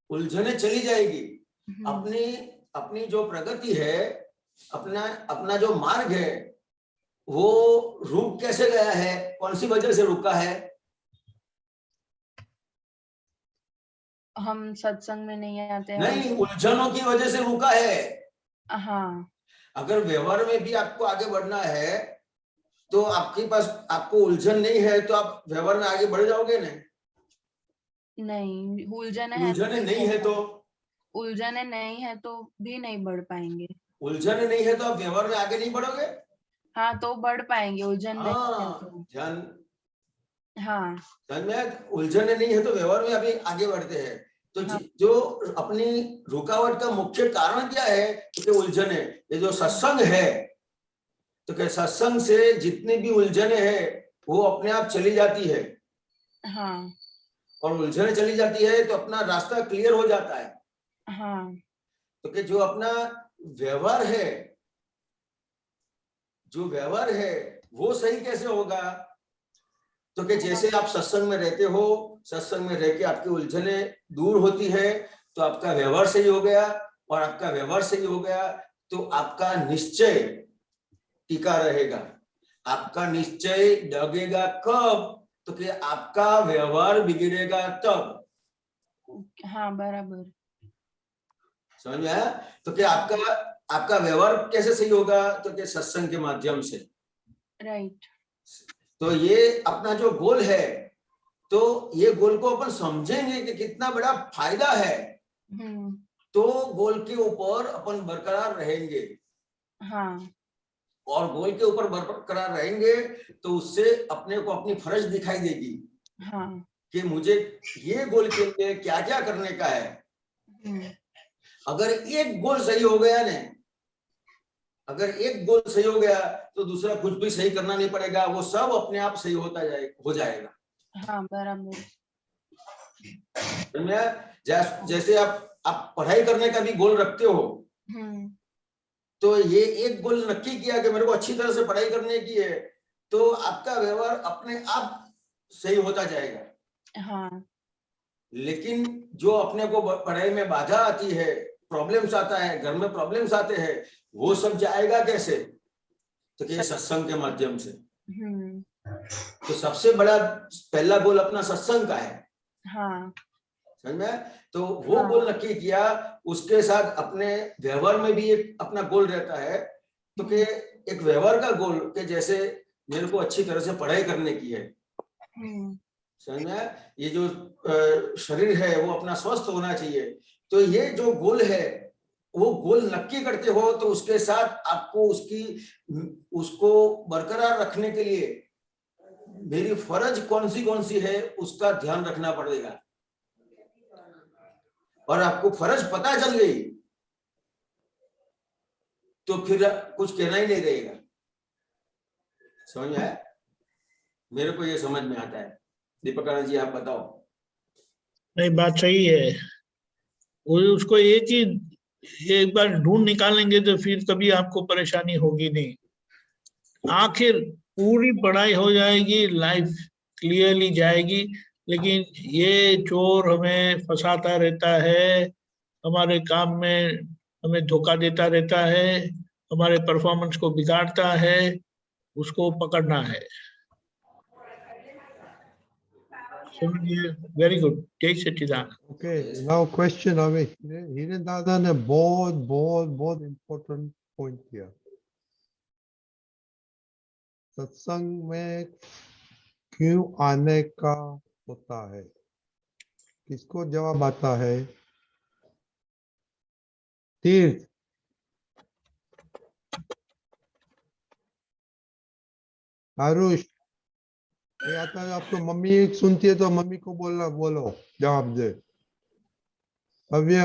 उलझने चली जाएगी। अपनी जो प्रगति है, अपना जो मार्ग है, वो रुक कैसे गया है, कौन सी वजह से रुका है? हम सत्संग में नहीं आते हैं। नहीं, उलझनों की वजह से रुका है। हाँ। अगर व्यवहार में भी आपको आगे बढ़ना है तो आपके पास आपको उलझन नहीं है, तो आप व्यवहार में आगे बढ़ जाओगे ना? नहीं, उलझने नहीं है तो उलझने नहीं है तो भी नहीं बढ़ पाएंगे। उलझन नहीं है तो आप व्यवहार में आगे नहीं बढ़ोगे। हाँ, तो बढ़ पाएंगे। उलझन नहीं है तो ध्यान। हाँ, उलझन नहीं है तो व्यवहार में अभी आगे बढ़ते हैं। तो जो अपनी रुकावट का मुख्य कारण क्या है? तो उलझन है। ये जो सत्संग है, तो क्या सत्संग से जितनी भी उलझने हैं वो अपने आप चली जाती है। हाँ। और उलझने चली जाती है तो अपना रास्ता क्लियर हो जाता है। हाँ। तो कि जो अपना व्यवहार है वो सही कैसे होगा? तो कि जैसे आप सत्संग में रहते हो, सत्संग में रह के आपकी उलझने दूर होती है, तो आपका व्यवहार सही हो गया, और आपका व्यवहार सही हो गया तो आपका निश्चय टिका रहेगा। आपका निश्चय डगेगा कब? तो कि आपका व्यवहार बिगड़ेगा तब। हाँ, बराबर। समझ में आया? तो कि आपका व्यवहार कैसे सही होगा? तो कि सत्संग के माध्यम से। राइट। तो ये अपना जो गोल है, तो ये गोल को अपन समझेंगे कि कितना बड़ा फायदा है, तो गोल के ऊपर अपन बरकरार रहेंगे। हाँ। और गोल के ऊपर बरकरार रहेंगे तो उससे अपने को अपनी फर्ज दिखाई देगी। हाँ। कि मुझे ये गोल के लिए क्या क्या करने का है। अगर एक गोल सही हो गया ने, अगर एक गोल सही हो गया तो दूसरा कुछ भी सही करना नहीं पड़ेगा, वो सब अपने आप सही हो जाएगा। हाँ, बराबर। जैसे आप पढ़ाई करने का भी गोल रखते हो, तो ये एक गोल नक्की किया कि मेरे को अच्छी तरह से पढ़ाई करने की है, तो आपका व्यवहार अपने आप सही होता जाएगा। हाँ। लेकिन जो अपने को पढ़ाई में बाधा आती है, प्रॉब्लम्स आता है, घर में प्रॉब्लम्स आते हैं, वो सब जाएगा कैसे? तो ये सत्संग के माध्यम से। तो सबसे बड़ा पहला गोल अपना सत्संग का है। हाँ। समझ में? तो वो गोल नक्की किया, उसके साथ अपने व्यवहार में भी एक अपना गोल रहता है। तो कि एक व्यवहार का गोल कि जैसे मेरे को अच्छी तरह से पढ़ाई करने की है, समझ में? ये जो शरीर है वो अपना स्वस्थ होना चाहिए। तो ये जो गोल है वो गोल नक्की करते हो तो उसके साथ आपको उसको बरकरार रखने के लिए मेरी फर्ज कौन सी है उसका ध्यान रखना पड़ेगा। और आपको फर्ज पता चल गई तो फिर कुछ कहना ही नहीं रहेगा। समझ में आया? मेरे को ये समझ में आता है। दीपक आनंद जी, आप बताओ। नहीं, बात सही है। उसको एक चीज एक बार ढूंढ निकालेंगे तो फिर कभी आपको परेशानी होगी नहीं। आखिर पूरी पढ़ाई हो जाएगी, लाइफ क्लियरली जाएगी, लेकिन ये चोर हमें फंसाता रहता है, हमारे काम में हमें धोखा देता रहता है, हमारे परफॉर्मेंस को बिगाड़ता है, उसको पकड़ना है। वेरी गुड, जय सच्चिदानंद। Okay, now question अभी हिरेन दादा ने बहुत बहुत बहुत इम्पोर्टेंट पॉइंट किया। सत्संग में क्यों आने का होता है? किसको जवाब आता है? तीर्थ, आरुष, ये आता है आपको? मम्मी सुनती है तो मम्मी को बोलना, बोलो जवाब दे। भव्य,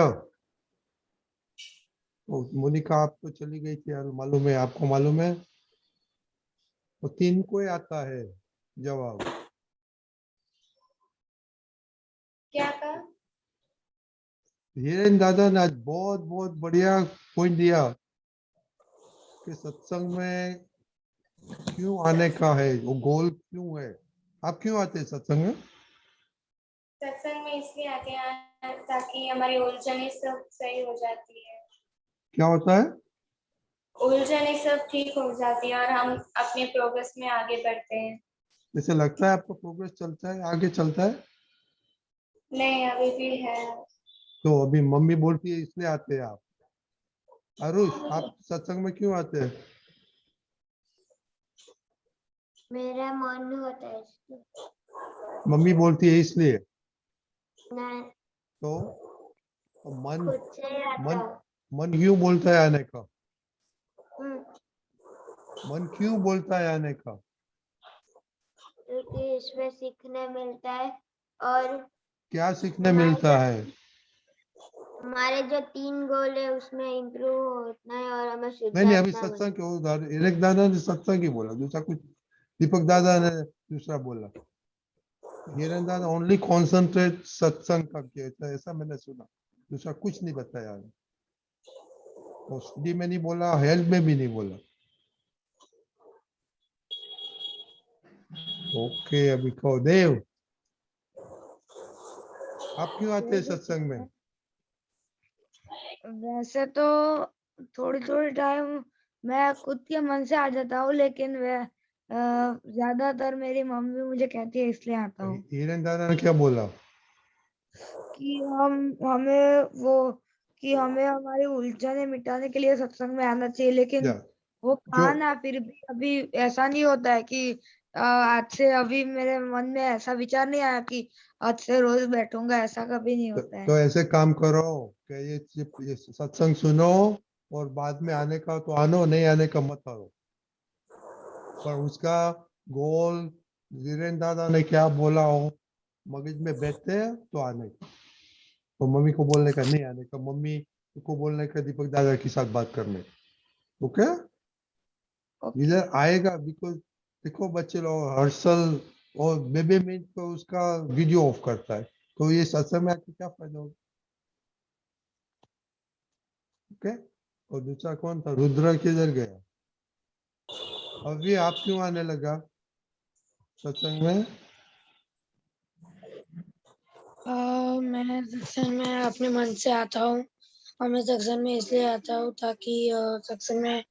मोनिका आपको चली गई थी यार, मालूम है आपको? मालूम है वो तीन को ही आता है जवाब। क्या कहा? हिरेन दादा ने आज बहुत बहुत बढ़िया पॉइंट दिया कि सत्संग में क्यों आने का है, वो गोल क्यों है। आप क्यों आते हैं सत्संग में? सत्संग में इसलिए आते हैं ताकि हमारी उलझने सब सही हो जाती है। क्या होता है? उलझने सब ठीक हो जाती है और हम अपने प्रोग्रेस में आगे बढ़ते हैं। जैसे लगता है आपको प्रोग्रेस चलता है, आगे चलता है? नहीं, अभी भी है। तो अभी मम्मी बोलती है इसलिए आते हैं आप। अरुष, आप सत्संग में क्यों आते हैं? मेरा मन होता है इसलिए। मम्मी बोलती है इसलिए? नहीं, तो मन खुद से आता मन हूँ। मन क्यों बोलता है आने का? हम्म, मन क्यों बोलता है आने का? क्योंकि इसमें सीखने मिलता है और क्या सीखने मिलता है? हमारे जो 3 गोल है उसमें इम्प्रूव होना है और हमें नहीं, अभी शुद्धात्मा सत्संग क्यों? एक दादा ने सत्संग ही बोला, दूसरा कुछ दीपक दादा ने दूसरा बोला। हिरेन दादा ओनली कॉन्सेंट्रेट सत्संग का किया था, ऐसा मैंने सुना, दूसरा कुछ नहीं बताया। और स्टडी में नहीं बोला, हेल्थ में भी नहीं बोला। ओके, अभी कहो देव, आप क्यों आते हैं सत्संग में? वैसे तो थोड़ी थोड़ी टाइम मैं खुद के मन से आ जाता हूँ, लेकिन वह ज्यादातर मेरी मम्मी मुझे कहती है इसलिए आता हूँ हिरेन दादा ने क्या बोला? कि हमें हमारी उलझने मिटाने के लिए सत्संग में आना चाहिए। लेकिन या, वो जो कहा ना, फिर भी अभी ऐसा नहीं होता है कि आज से अभी मेरे मन में ऐसा विचार नहीं आया कि आज से रोज बैठूंगा, ऐसा कभी नहीं होता है। तो ऐसे काम करो कि ये सत्संग सुनो और बाद में आने का तो आनो, नहीं आने का मत आओ। पर उसका गोल वीरेंद्र दादा ने क्या बोला हो मगज में बैठते हैं तो आने का, तो मम्मी को बोलने का नहीं आने का, मम्मी को बोलने का दीपक दादा के साथ बात करने का। ओके, इधर आएगा। बिकॉज देखो बच्चे लोग हर्षल और बेबी मिनट को उसका वीडियो ऑफ करता है, तो ये सत्संग में आके क्या फायदा होगा? ओके, और दूसरा कौन था? रुद्र किधर गया? अभी आप क्यों आने लगा सत्संग में? मैं सत्संग में अपने मन से आता हूँ और मैं सत्संग में इसलिए आता हूँ ताकि सत्संग में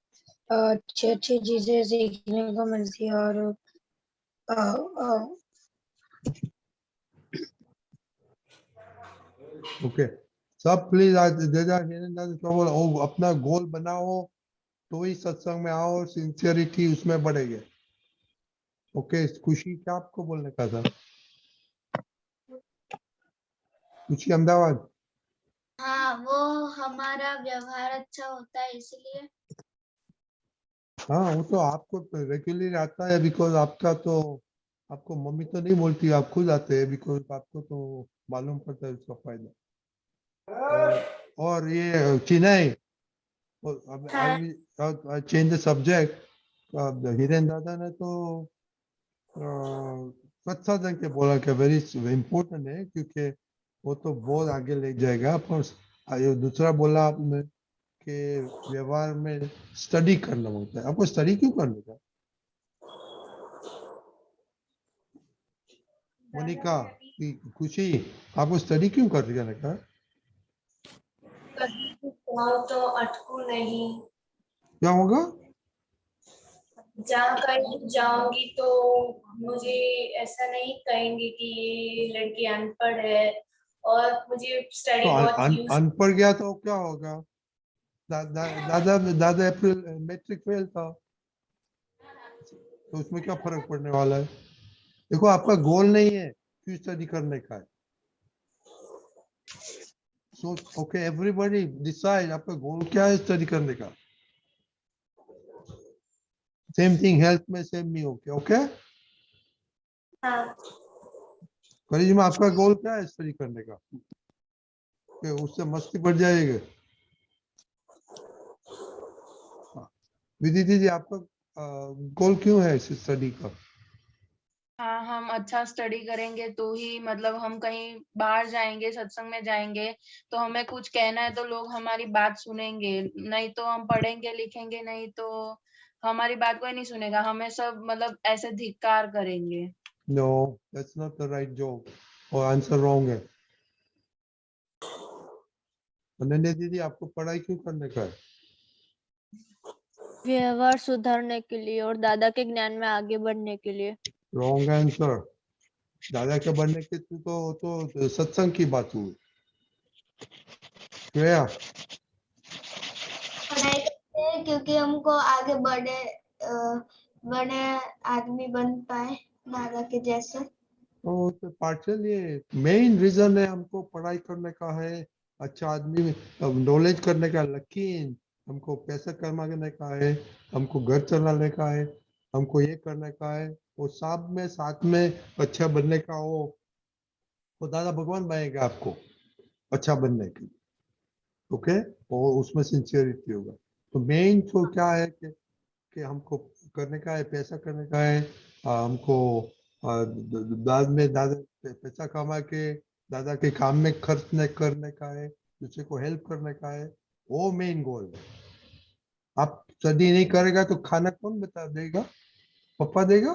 अच्छी अच्छी चीजें सीखने को मिलती है और अ, अ, ओके सब प्लीज आज जजा अपना गोल बनाओ तो ही सत्संग में आओ, सिंसियरिटी उसमें बढ़ेगी। ओके खुशी क्या आपको बोलने का था? खुशी अहमदाबाद। हाँ, वो हमारा व्यवहार अच्छा होता है इसलिए। हाँ वो तो आपको रेगुलर आता है बिकॉज आपका तो आपको मम्मी तो नहीं बोलती, आप खुद आते हैं बिकॉज आपको तो मालूम पड़ता है उसका फायदा। और ये Chennai, change the subject. Hiren दादा ने तो सत्संग के बोला कि वेरी इम्पोर्टेंट है क्योंकि वो तो बहुत आगे ले जाएगा। पर दूसरा बोला आपने कि व्यवहार में स्टडी करना होता है। आपको स्टडी क्यों करने का? मोनिका की खुशी आपको स्टडी क्यों करने का? कहीं भी जाऊं तो अटकू नहीं। क्या होगा? जहाँ कहीं भी जाऊंगी तो मुझे ऐसा नहीं कहेंगे कि ये लड़की अनपढ़ है, और मुझे स्टडी तो बहुत यूज। अनपढ़ गया तो क्या होगा? दादा दादा अप्रैल मैट्रिक फेल था तो उसमें क्या फर्क पड़ने वाला है? देखो आपका गोल नहीं है क्यों स्टडी करने का है। सो ओके एवरीबॉडी डिसाइड आपका गोल क्या है स्टडी करने का। सेम थिंग हेल्थ में सेम नहीं ओके ओके। हाँ। करिश्मा आपका गोल क्या है स्टडी करने का? कि उससे मस्ती बढ़ जाएगी। विधि दीदी आपका गोल क्यों है इस स्टडी का? हाँ, हम अच्छा स्टडी करेंगे तो ही मतलब हम कहीं बाहर जाएंगे, सत्संग में जाएंगे तो हमें कुछ कहना है तो लोग हमारी बात सुनेंगे। नहीं तो हम पढ़ेंगे लिखेंगे नहीं तो हमारी बात कोई नहीं सुनेगा, हमें सब मतलब ऐसे धिक्कार करेंगे। No that's not the right job और आंसर रॉन्ग है। अनन्या दीदी आपको पढ़ाई क्यों करने का है? व्यवहार सुधारने के लिए और दादा के ज्ञान में आगे बढ़ने के लिए। Wrong answer. दादा के बनने के तो सत्संग की बात हुई। श्रेया पढ़ाई करते हैं क्योंकि हमको आगे बड़े आदमी बन पाए दादा के जैसे। तो पार्शियल ये मेन रीजन है हमको पढ़ाई करने का है, अच्छा आदमी नॉलेज करने का, लेकिन हमको पैसा कमाने का है, हमको घर चलाने का है, हमको ये करने का है, वो साथ में अच्छा बनने का हो तो दादा भगवान बनाएगा आपको अच्छा बनने के लिए। ओके और उसमें सिंसियरिटी होगा। तो मेन तो क्या है कि हमको करने का है, पैसा करने का है, हमको बाद में दादा पैसा कमा के दादा के काम में खर्च न करने का है, दूसरे को हेल्प करने का है, वो मेन गोल है। आप स्टडी नहीं करेगा तो खाना कौन बता देगा? पापा देगा?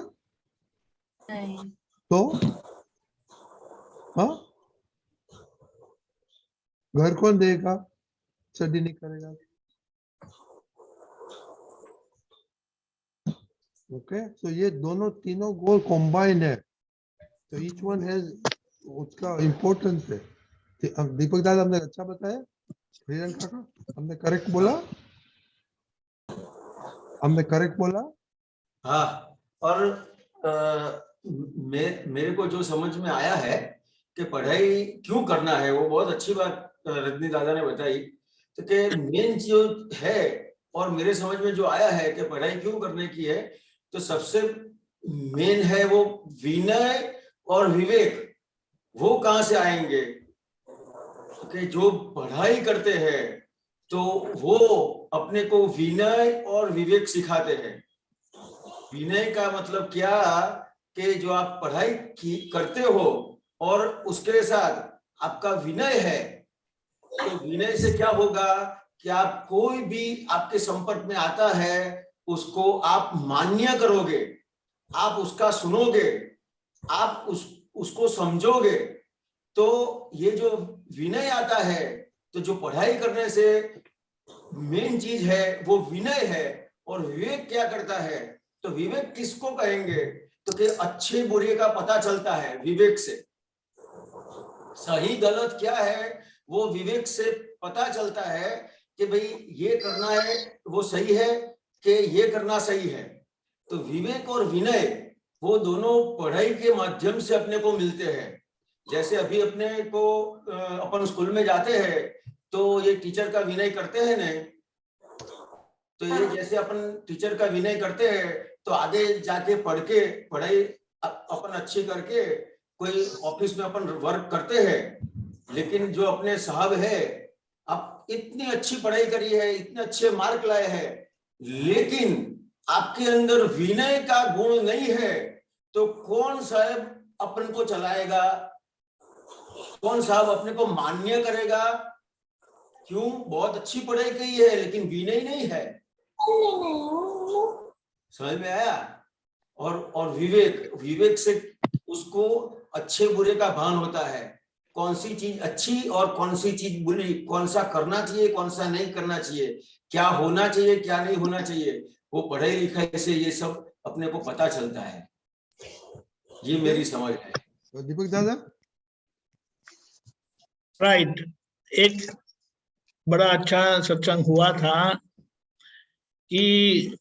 नहीं तो हाँ घर कौन देगा स्टडी नहीं करेगा? ओके सो ये दोनों तीनों गोल कॉम्बाइन है तो ईच वन हैज उसका इम्पोर्टेंस है। दीपक दादा हमने अच्छा बताया, प्रियंका का हमने करेक्ट बोला, हमने करेक्ट बोला। हाँ और मेरे को जो समझ में आया है कि पढ़ाई क्यों करना है वो बहुत अच्छी बात रजनी दादा ने बताई। तो कि मेन जो है और मेरे समझ में जो आया है कि पढ़ाई क्यों करने की है तो सबसे मेन है वो विनय और विवेक। वो कहाँ से आएंगे कि जो पढ़ाई करते हैं तो वो अपने को विनय और विवेक सिखाते हैं। विनय का मतलब क्या कि जो आप पढ़ाई करते हो और उसके साथ आपका विनय है तो विनय से क्या होगा कि आप कोई भी आपके संपर्क में आता है उसको आप मान्य करोगे, आप उसका सुनोगे, आप उसको समझोगे तो ये जो विनय आता है, तो जो पढ़ाई करने से मेन चीज है वो विनय है। और विवेक क्या करता है, तो विवेक किसको कहेंगे, तो कि अच्छे बुरे का पता चलता है विवेक से। सही गलत क्या है वो विवेक से पता चलता है कि भाई ये करना है वो सही है कि ये करना सही है। तो विवेक और विनय वो दोनों पढ़ाई के माध्यम से अपने को मिलते हैं। जैसे अभी अपने को अपन स्कूल में जाते हैं तो ये टीचर का विनय करते हैं ना, तो ये जैसे अपन टीचर का विनय करते हैं तो आगे जाके पढ़ के पढ़ाई अपन अच्छी करके कोई ऑफिस में अपन वर्क करते हैं। लेकिन जो अपने साहब है, आप इतनी अच्छी पढ़ाई करी है, इतने अच्छे मार्क लाए हैं, लेकिन आपके अंदर विनय का गुण नहीं है, तो कौन साहब अपन को चलाएगा, कौन साहब अपने को मान्य करेगा? क्यों? बहुत अच्छी पढ़ाई की है लेकिन विनय नहीं है। समझ में आया? और विवेक से उसको अच्छे बुरे का भान होता है, कौन सी चीज अच्छी और कौन सी चीज बुरी, कौन सा करना चाहिए कौन सा नहीं करना चाहिए, क्या होना चाहिए क्या नहीं होना चाहिए, वो पढ़ाई लिखाई से ये सब अपने को पता चलता है। ये मेरी समझ है। तो दीपक दादा, राइट, एक बड़ा अच्छा सत्संग हुआ था कि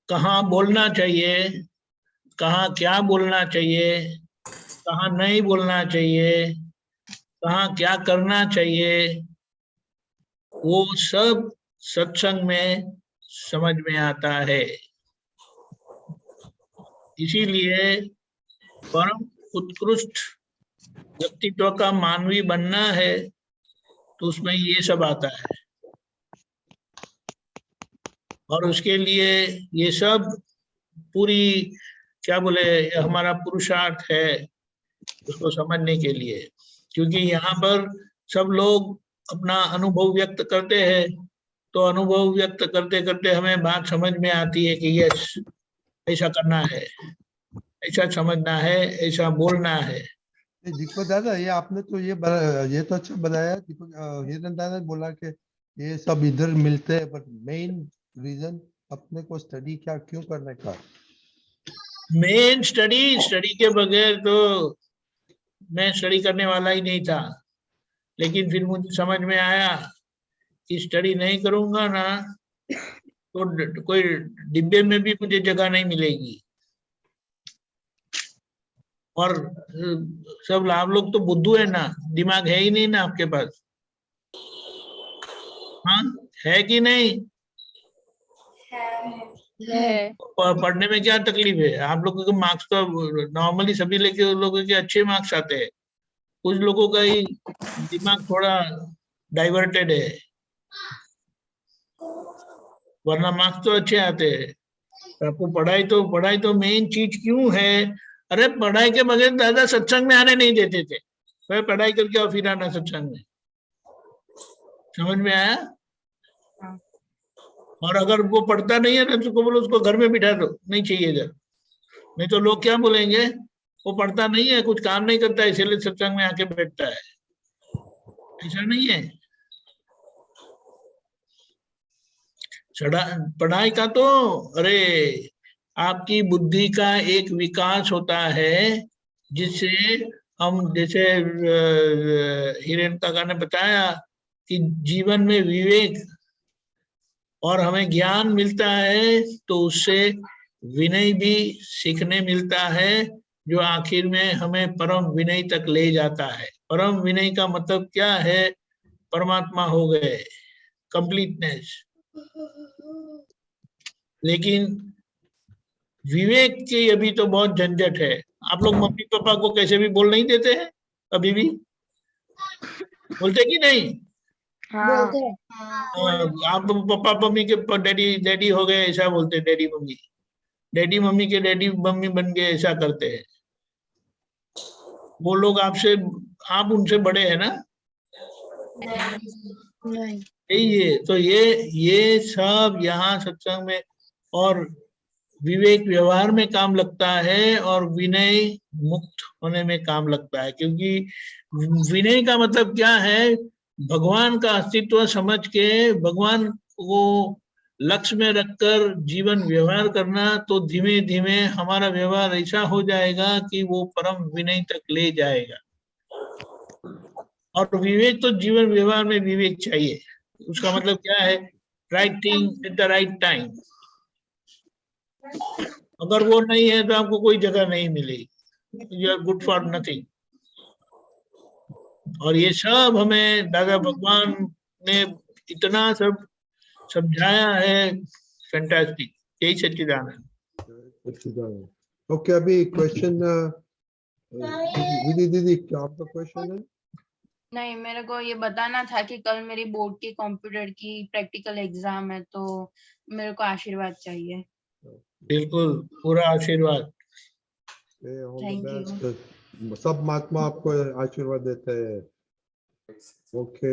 कहाँ बोलना चाहिए, कहाँ क्या बोलना चाहिए, कहाँ नहीं बोलना चाहिए, कहाँ क्या करना चाहिए, वो सब सत्संग में समझ में आता है। इसीलिए परम उत्कृष्ट व्यक्तित्व का मानवी बनना है तो उसमें ये सब आता है, और उसके लिए ये सब पूरी क्या बोले हमारा पुरुषार्थ है उसको समझने के लिए। क्योंकि यहाँ पर सब लोग अपना अनुभव व्यक्त करते हैं, तो अनुभव व्यक्त करते करते हमें बात समझ में आती है कि यस ऐसा करना है, ऐसा समझना है, ऐसा बोलना है। दीपक दादा, ये आपने तो ये तो अच्छा बताया। दीपक हिरन दादा ने बोला कि ये सब इधर मिलते हैं, बट मेन रीजन अपने को स्टडी क्या क्यों करने का? मेन स्टडी के बगैर तो मैं स्टडी करने वाला ही नहीं था। लेकिन फिर मुझे समझ में आया कि स्टडी नहीं करूंगा ना तो कोई डिब्बे में भी मुझे जगह नहीं मिलेगी। और सब आप लोग तो बुद्धू है ना, दिमाग है ही नहीं ना आपके पास। हाँ, है कि नहीं? पढ़ने में क्या तकलीफ है? आप लोगों के मार्क्स तो नॉर्मली सभी लेके लोगों के अच्छे मार्क्स आते हैं, कुछ लोगों का ही दिमाग थोड़ा डाइवर्टेड है, वरना मार्क्स तो अच्छे आते हैं। आपको पढ़ाई तो मेन चीज क्यों है? अरे पढ़ाई के बगैर दादा सत्संग में आने नहीं देते थे। वह पढ़ाई करके और फिर आना सत्संग में। समझ में आया? और अगर वो पढ़ता नहीं है ना तो बोलो उसको घर में बिठा दो, नहीं चाहिए इधर। नहीं तो लोग क्या बोलेंगे, वो पढ़ता नहीं है, कुछ काम नहीं करता, इसीलिए सत्संग में आके बैठता है। ऐसा नहीं है। पढ़ाई का तो अरे आपकी बुद्धि का एक विकास होता है जिससे हम, जैसे हिरेन काका ने बताया कि जीवन में विवेक और हमें ज्ञान मिलता है, तो उससे विनय भी सीखने मिलता है, जो आखिर में हमें परम विनय तक ले जाता है। परम विनय का मतलब क्या है? परमात्मा हो गए, कंप्लीटनेस। लेकिन विवेक की अभी तो बहुत झंझट है। आप लोग मम्मी पापा को कैसे भी बोल नहीं देते हैं? अभी भी बोलते कि नहीं? हाँ, आप पापा मम्मी के डैडी हो गए ऐसा बोलते, डैडी मम्मी के डैडी मम्मी बन गए ऐसा करते हैं। वो लोग आप उनसे बड़े हैं ना? यही है। तो ये सब यहाँ सत्संग में, और विवेक व्यवहार में काम लगता है और विनय मुक्त होने में काम लगता है। क्योंकि विनय का मतलब क्या है? भगवान का अस्तित्व समझ के भगवान को लक्ष्य में रखकर जीवन व्यवहार करना, तो धीमे धीमे हमारा व्यवहार ऐसा हो जाएगा कि वो परम विनय तक ले जाएगा। और विवेक तो जीवन व्यवहार में विवेक चाहिए। उसका मतलब क्या है? Right thing at the right time. अगर वो नहीं है तो आपको कोई जगह नहीं मिलेगी। You are good for nothing. और ये सब हमें दादा भगवान ने इतना सब समझाया है। फैंटास्टिक। जय सच्चिदानंद। ओके, अभी क्वेश्चन दीदी क्या आपका क्वेश्चन है? नहीं, मेरे को ये बताना था कि कल मेरी बोर्ड की कंप्यूटर की प्रैक्टिकल एग्जाम है, तो मेरे को आशीर्वाद चाहिए। बिल्कुल, पूरा आशीर्वाद। Thank you. सब महात्मा आपको आशीर्वाद देते हैं। ओके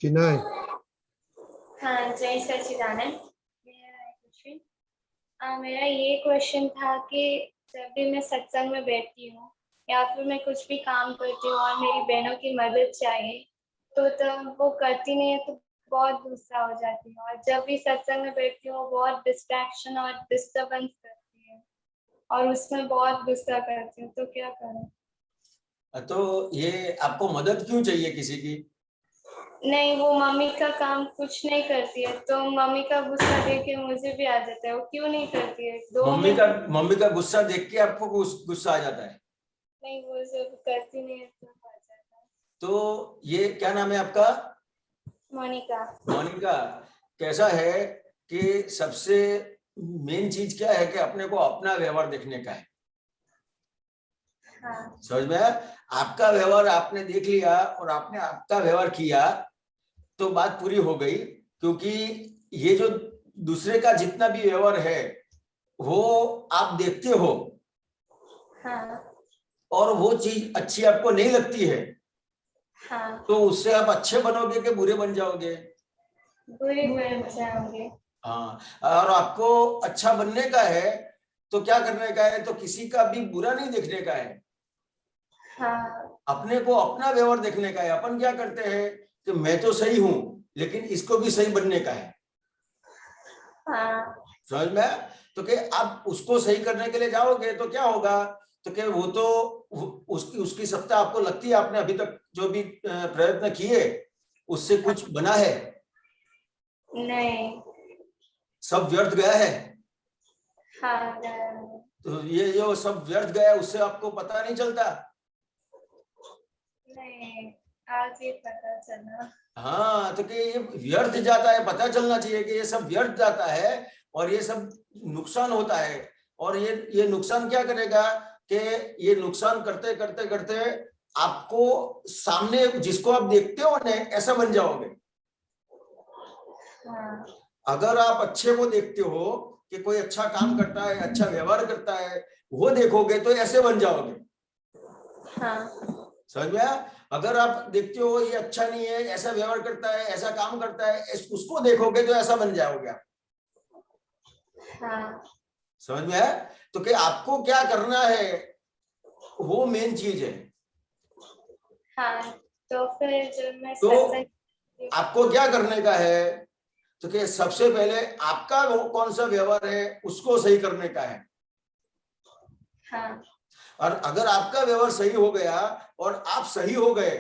चिनाई। हाँ, जय सच्चिदानंद। मेरा ये क्वेश्चन था कि जब भी मैं सत्संग में बैठती हूँ या फिर मैं कुछ भी काम करती हूँ और मेरी बहनों की मदद चाहिए, तो वो करती नहीं है तो बहुत गुस्सा हो जाती है। और जब भी सत्संग में बैठती हूँ बहुत डिस्ट्रैक्शन और डिस्टरबेंस करती है और उसमें बहुत गुस्सा करती हूँ, तो क्या करूँ? तो ये आपको मदद क्यों चाहिए किसी की? नहीं, वो मम्मी का काम कुछ नहीं करती है, तो मम्मी का गुस्सा देख के मुझे भी आ जाता है। वो क्यों नहीं करती है? मम्मी का गुस्सा देख के आपको गुस्सा आ जाता है? नहीं, वो जब करती नहीं है तो आ जाता है। तो ये क्या नाम है आपका? मोनिका। मोनिका, कैसा है कि सबसे मेन चीज क्या है कि अपने को अपना व्यवहार देखने का है। हाँ। समझ में आया? आपका व्यवहार आपने देख लिया और आपने आपका व्यवहार किया तो बात पूरी हो गई। क्योंकि ये जो दूसरे का जितना भी व्यवहार है वो आप देखते हो। हाँ। और वो चीज अच्छी आपको नहीं लगती है। हाँ। तो उससे आप अच्छे बनोगे कि बुरे बन जाओगे? बुरे बन जाओगे। हाँ, और आपको अच्छा बनने का है तो क्या करने का है? तो किसी का भी बुरा नहीं देखने का है। हाँ। अपने को अपना व्यवहार देखने का है। अपन क्या करते हैं कि मैं तो सही हूं लेकिन इसको भी सही बनने का है। हाँ। समझ में? तो कि आप उसको सही करने के लिए जाओगे तो क्या होगा? तो कि वो तो उसकी सत्ता आपको लगती है। आपने अभी तक जो भी प्रयत्न किए उससे कुछ बना है? नहीं। सब व्यर्थ गया है। हाँ। तो ये जो सब व्यर्थ गया उससे आपको पता नहीं चलता? नहीं, आज ही पता चला। हाँ, तो कि ये व्यर्थ जाता है, पता चलना चाहिए कि ये सब व्यर्थ जाता है और ये सब नुकसान होता है। और ये नुकसान क्या करेगा कि ये नुकसान करते करते करते आपको सामने जिसको आप देखते हो ना ऐसा बन जाओगे। हाँ। अगर आप अच्छे को देखते हो कि कोई अच्छा काम करता है, अच्छा व्यवहार करता है, वो देखोगे तो ऐसे बन जाओगे। हाँ। समझ में आया? अगर आप देखते हो ये अच्छा नहीं है, ऐसा व्यवहार करता है, ऐसा काम करता है, उसको देखोगे तो ऐसा बन जाओगे आप। हाँ। समझ में आया? तो कि आपको क्या करना है वो मेन चीज है। हाँ, तो फिर जब मैं तो आपको क्या करने का है? तो कि सबसे पहले आपका वो कौन सा व्यवहार है उसको सही करने का है। हाँ। और अगर आपका व्यवहार सही हो गया और आप सही हो गए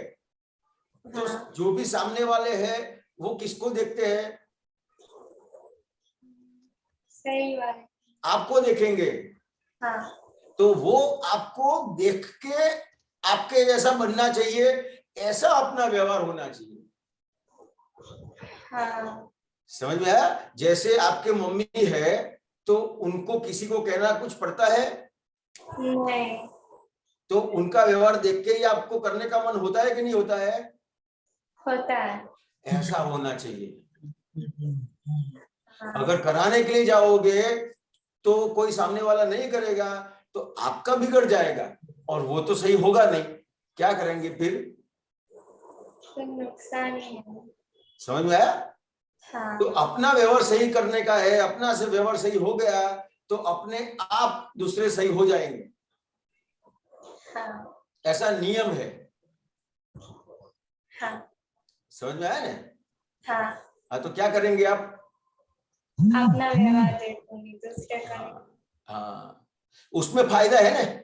तो जो भी सामने वाले हैं वो किसको देखते हैं? सही बात। आपको देखेंगे। हाँ। तो वो आपको देख के आपके जैसा बनना चाहिए, ऐसा अपना व्यवहार होना चाहिए। हाँ। समझ में आया? जैसे आपके मम्मी है तो उनको किसी को कहना कुछ पड़ता है? नहीं। तो उनका व्यवहार देख के ही आपको करने का मन होता है कि नहीं होता है? होता है। ऐसा होना चाहिए। अगर कराने के लिए जाओगे तो कोई सामने वाला नहीं करेगा तो आपका बिगड़ जाएगा और वो तो सही होगा नहीं। क्या करेंगे फिर? नुकसान ही है। समझ में आया? हाँ तो अपना व्यवहार सही करने का है, अपना से व्यवहार सही हो गया तो अपने आप दूसरे सही हो जाएंगे, हाँ ऐसा नियम है। हाँ समझ में आया ना? हाँ हाँ, तो क्या करेंगे आप? अपना व्यवहार देखूंगी, दूसरे का नहीं। हाँ, उसमें फायदा है ना,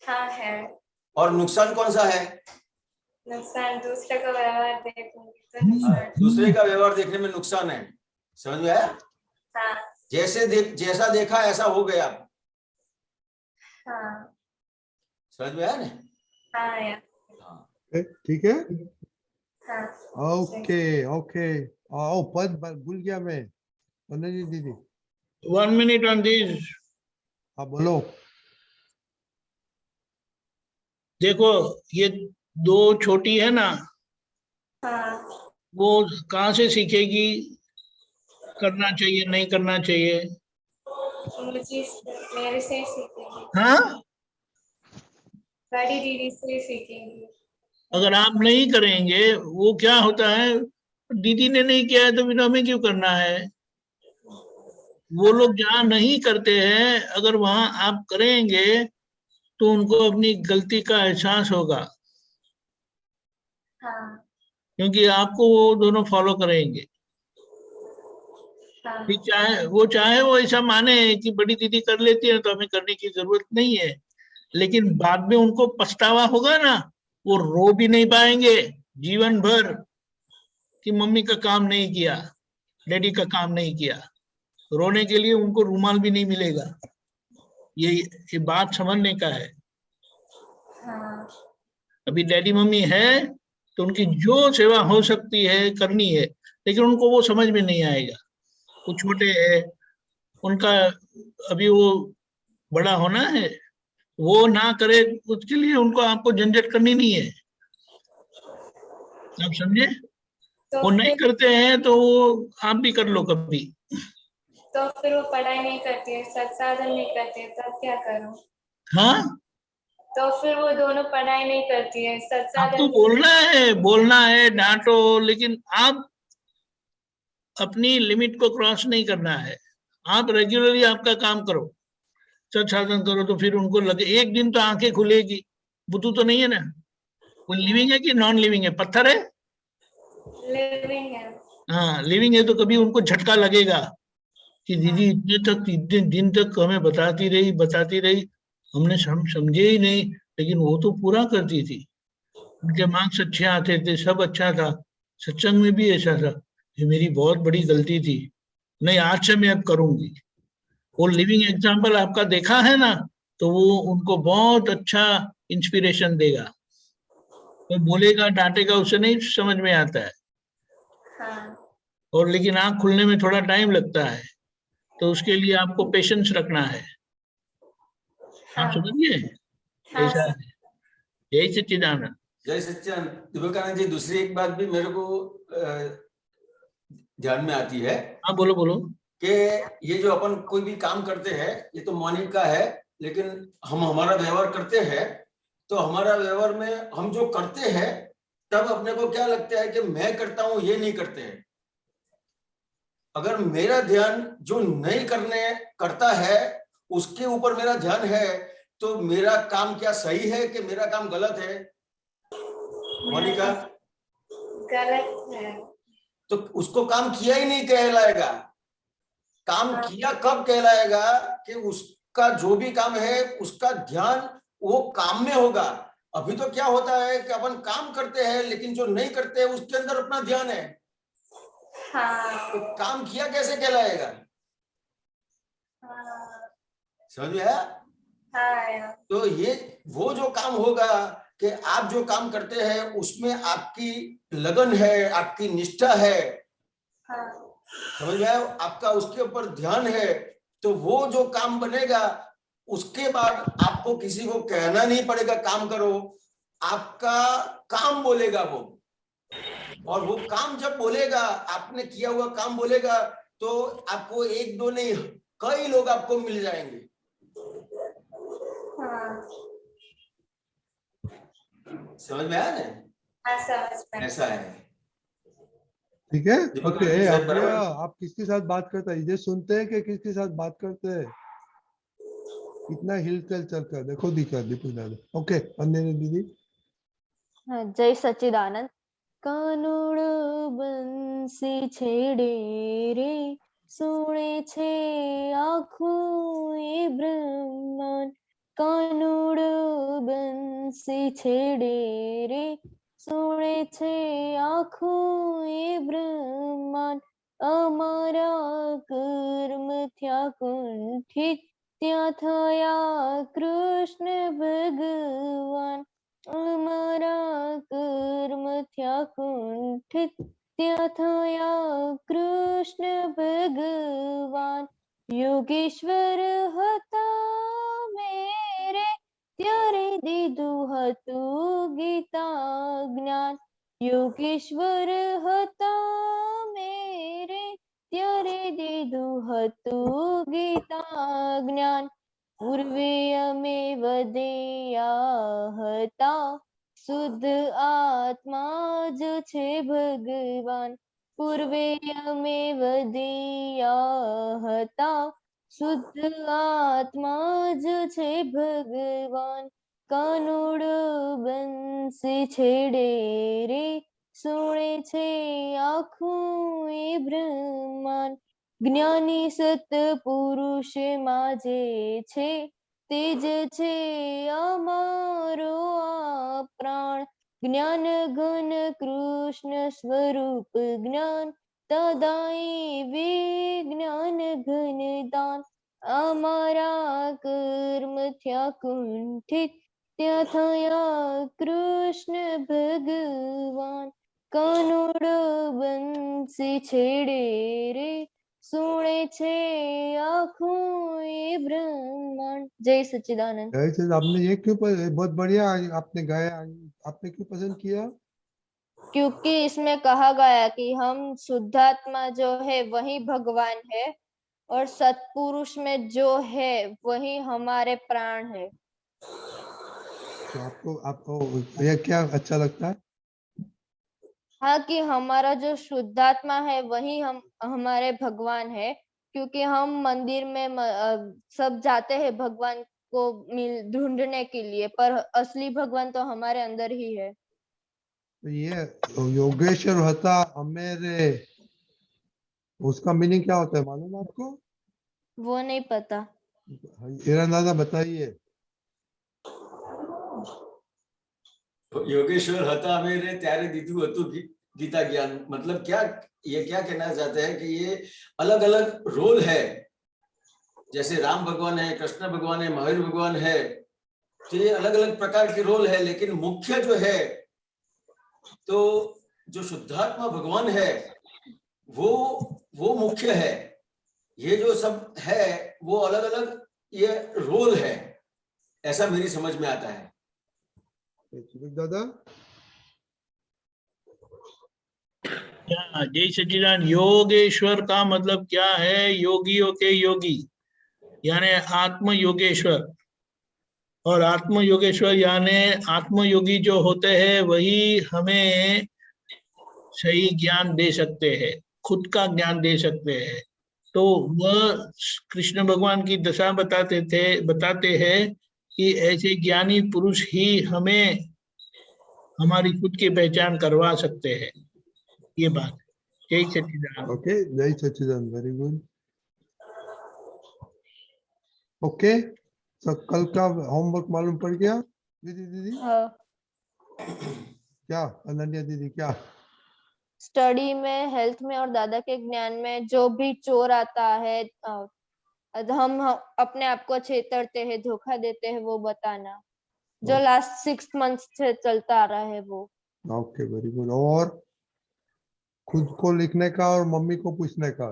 हाँ है। और नुकसान कौन सा है? नुकसान दूसरे का व्यवहार देखूंगी तो नुकसान। दूसरे का व्यवहार देखने में नुकसान है। समझ में आया? हाँ जैसा देखा ऐसा हो गया। हाँ समझ में आया ना? हाँ यार। ठीक है, हाँ ओके ओके। आओ, पद भूल गया मैं। जी दीदी, 1 minute on this. हाँ बोलो। देखो, ये 2 छोटी है ना, हाँ वो कहाँ से सीखेगी करना चाहिए नहीं करना चाहिए? मुझे मेरे से ही सीखेंगी, हाँ, बड़ी दीदी से ही सीखेंगी। अगर आप नहीं करेंगे, वो क्या होता है, दीदी ने नहीं किया है तो फिर हमें क्यों करना है? वो लोग जहाँ नहीं करते हैं, अगर वहां आप करेंगे तो उनको अपनी गलती का एहसास होगा, हाँ क्योंकि आपको वो दोनों फॉलो करेंगे। हाँ फिर चाहे वो ऐसा माने कि बड़ी दीदी कर लेती है तो हमें करने की जरूरत नहीं है, लेकिन बाद में उनको पछतावा होगा ना, वो रो भी नहीं पाएंगे जीवन भर कि मम्मी का काम नहीं किया, डैडी का काम नहीं किया। रोने के लिए उनको रुमाल भी नहीं मिलेगा। ये बात समझने का है। हाँ अभी डैडी मम्मी है तो उनकी जो सेवा हो सकती है करनी है, लेकिन उनको वो समझ में नहीं आएगा, वो छोटे है, उनका अभी वो बड़ा होना है, वो ना करे उसके लिए उनको आपको झंझट करनी नहीं है। आप समझे? तो वो नहीं फिर करते हैं तो वो आप भी कर लो कभी। तो फिर वो पढ़ाई नहीं करती है, सत्साधन नहीं करती है, तब क्या करूं? हाँ, तो फिर वो दोनों पढ़ाई नहीं करती है, आपको सत्साधन। बोलना है डांटो, लेकिन आप अपनी लिमिट को क्रॉस नहीं करना है। आप रेगुलरली आपका काम करो, सत्साधन करो, तो फिर उनको लगे एक दिन तो आंखें खुलेगी। बुद्धू तो नहीं है ना? वो लिविंग है कि नॉन लिविंग है? पत्थर है? लिविंग है। हाँ, लिविंग है तो कभी उनको झटका लगेगा कि दीदी इतने दिन तक हमें बताती रही, हमने समझे ही नहीं, लेकिन वो तो पूरा करती थी, उनके मार्क्स अच्छे आते थे, सब अच्छा था, सत्संग में भी ऐसा था। ये मेरी बहुत बड़ी गलती थी, नहीं आज से मैं अब करूंगी। वो लिविंग एग्जाम्पल आपका देखा है ना, तो वो उनको बहुत अच्छा इंस्पिरेशन देगा। वो बोलेगा डांटेगा उसे नहीं समझ में आता है, हाँ और लेकिन आंख खुलने में थोड़ा टाइम लगता है, तो उसके लिए आपको पेशेंस रखना है। आप हाँ समझिए, हाँ ऐसा है। यही सच्चिदानंद। जय सच्चिदानंद। विवेकानंद जी, दूसरी एक बात भी मेरे को ध्यान में आती है हाँ बोलो बोलो। कि ये जो अपन कोई भी काम करते हैं, ये तो मॉर्निंग का है, लेकिन हम हमारा व्यवहार करते हैं, तो हमारा व्यवहार में हम जो करते हैं तब अपने को क्या लगता है कि मैं करता हूं, ये नहीं करते हैं। अगर मेरा ध्यान जो नहीं करता है उसके ऊपर मेरा ध्यान है, तो मेरा काम क्या सही है कि मेरा काम गलत है? मोनिका, गलत है। तो उसको काम किया ही नहीं कहलाएगा। काम किया कब कहलाएगा कि उसका जो भी काम है उसका ध्यान वो काम में होगा। अभी तो क्या होता है कि अपन काम करते हैं लेकिन जो नहीं करते हैं उसके अंदर अपना ध्यान है। हाँ तो काम किया कैसे कहलाएगा? हाँ समझ में आया? हाँ तो ये वो जो काम होगा कि आप जो काम करते हैं उसमें आपकी लगन है, आपकी निष्ठा है, हाँ समझ में आया? आपका उसके ऊपर ध्यान है, तो वो जो काम बनेगा उसके बाद आपको किसी को कहना नहीं पड़ेगा काम करो, आपका काम बोलेगा वो। और वो काम जब बोलेगा, आपने किया हुआ काम बोलेगा, तो आपको एक दो नहीं कई लोग आपको मिल जाएंगे। हाँ समझ में आया ना? समझ में। ऐसा है। ठीक है। दीपक ओके आनंद सर, अभ्या, बराबर? आप किसके साथ बात करते हैं? इधर सुनते हैं कि किसके साथ बात करते हैं? कितना हिलचल चलता है देखो दीपक दादा। ओके अन्य दीदी। हाँ, जय सच्चिदानंद। कानूड़ बंसी छेड़े रे, सुने छे आँखों ये ब्रह्मांड। कानूड़ बंसी छेड़े रे, सुने छे आँखों ये ब्रह्मांड। અમારા કર્મ થયા કુંઠિત, ત્યાં થયા કૃષ્ણ ભગવાન। અમારા કર્મ થયા કુંઠિત, ત્યાં થયા કૃષ્ણ ભગવાન। યોગેશ્વર હતા મેરે, ત્યારે દીધું હતું ગીતા જ્ઞાન। યોગેશ્વર હતા મેરે, ત્યારે દીધું હતું ગીતા જ્ઞાન। પૂર્વે અમે વદેયા હતા, શુદ્ધ આત્મા જ છે ભગવાન। પૂર્વે અમે વદેયા હતા, શુદ્ધ આત્મા જ છે ભગવાન। કાનુડ બંસી છેડે રે, સુણે છે આખું એ બ્રહ્માંડ। જ્ઞાની સત્પુરુષ માજે છે, તેજ છે અમારો આ પ્રાણ। જ્ઞાન ઘન કૃષ્ણ સ્વરૂપ જ્ઞાન, તદાય વિજ્ઞાન ઘન દાન। અમારા કર્મ થયા કુંઠિત, ત્યાં થયા કૃષ્ણ ભગવાન। કાનુડ બંસી છેડે રે, સુણે છે આખું એ બ્રહ્માંડ। जय सच्चिदानंद। आपने ये क्यों बहुत बढ़िया आपने गाया, आपने क्यों पसंद किया? क्योंकि इसमें कहा गया कि हम शुद्धात्मा जो है वही भगवान है, और सत्पुरुष में जो है वही हमारे प्राण है। तो आपको ये क्या अच्छा लगता है? हाँ, कि हमारा जो शुद्धात्मा है वही हमारे भगवान है। क्योंकि हम मंदिर में सब जाते हैं भगवान को ढूंढने के लिए, पर असली भगवान तो हमारे अंदर ही है। तो ये योगेश्वर होता मेरे, उसका मीनिंग क्या होता है मालूम है आपको? वो नहीं पता। हीरा दादा बताइए। યોગેશ્વર હતા મેરે, ત્યારે દીધું હતું गीता ज्ञान। मतलब क्या, ये क्या कहना चाहते हैं कि ये अलग अलग रोल है। जैसे राम भगवान है, कृष्ण भगवान है, महावीर भगवान है, तो ये अलग अलग प्रकार की रोल है। लेकिन मुख्य जो है, तो जो शुद्धात्मा भगवान है वो मुख्य है। ये जो सब है वो अलग अलग ये रोल है, ऐसा मेरी समझ में आता है। दादा जय सच्चिदानंद। योगेश्वर का मतलब क्या है? योगियों के योगी यानी आत्म योगेश्वर। और आत्म योगेश्वर यानी आत्मयोगी जो होते हैं वही हमें सही ज्ञान दे सकते हैं, खुद का ज्ञान दे सकते हैं। तो वह कृष्ण भगवान की दशा बताते हैं कि ऐसे ज्ञानी पुरुष ही हमें हमारी खुद की पहचान करवा सकते हैं। ये बात। जय सच्चिदानंद। ओके, जय सच्चिदानंद, वेरी गुड। ओके, सब कल का होमवर्क मालूम पड़ गया? दीदी क्या अनन्या दीदी क्या? स्टडी में, हेल्थ में और दादा के ज्ञान में जो भी चोर आता है, हम अपने आप को छेतरते हैं, धोखा देते हैं, वो बताना। जो लास्ट 6 मंथ्स से चलता आ रहा है वो। Okay, very good. और खुद को लिखने का और मम्मी को पूछने का।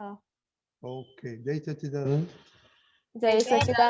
हाँ। ओके, जय सच्चिदानंद। जय सच्चिदानंद।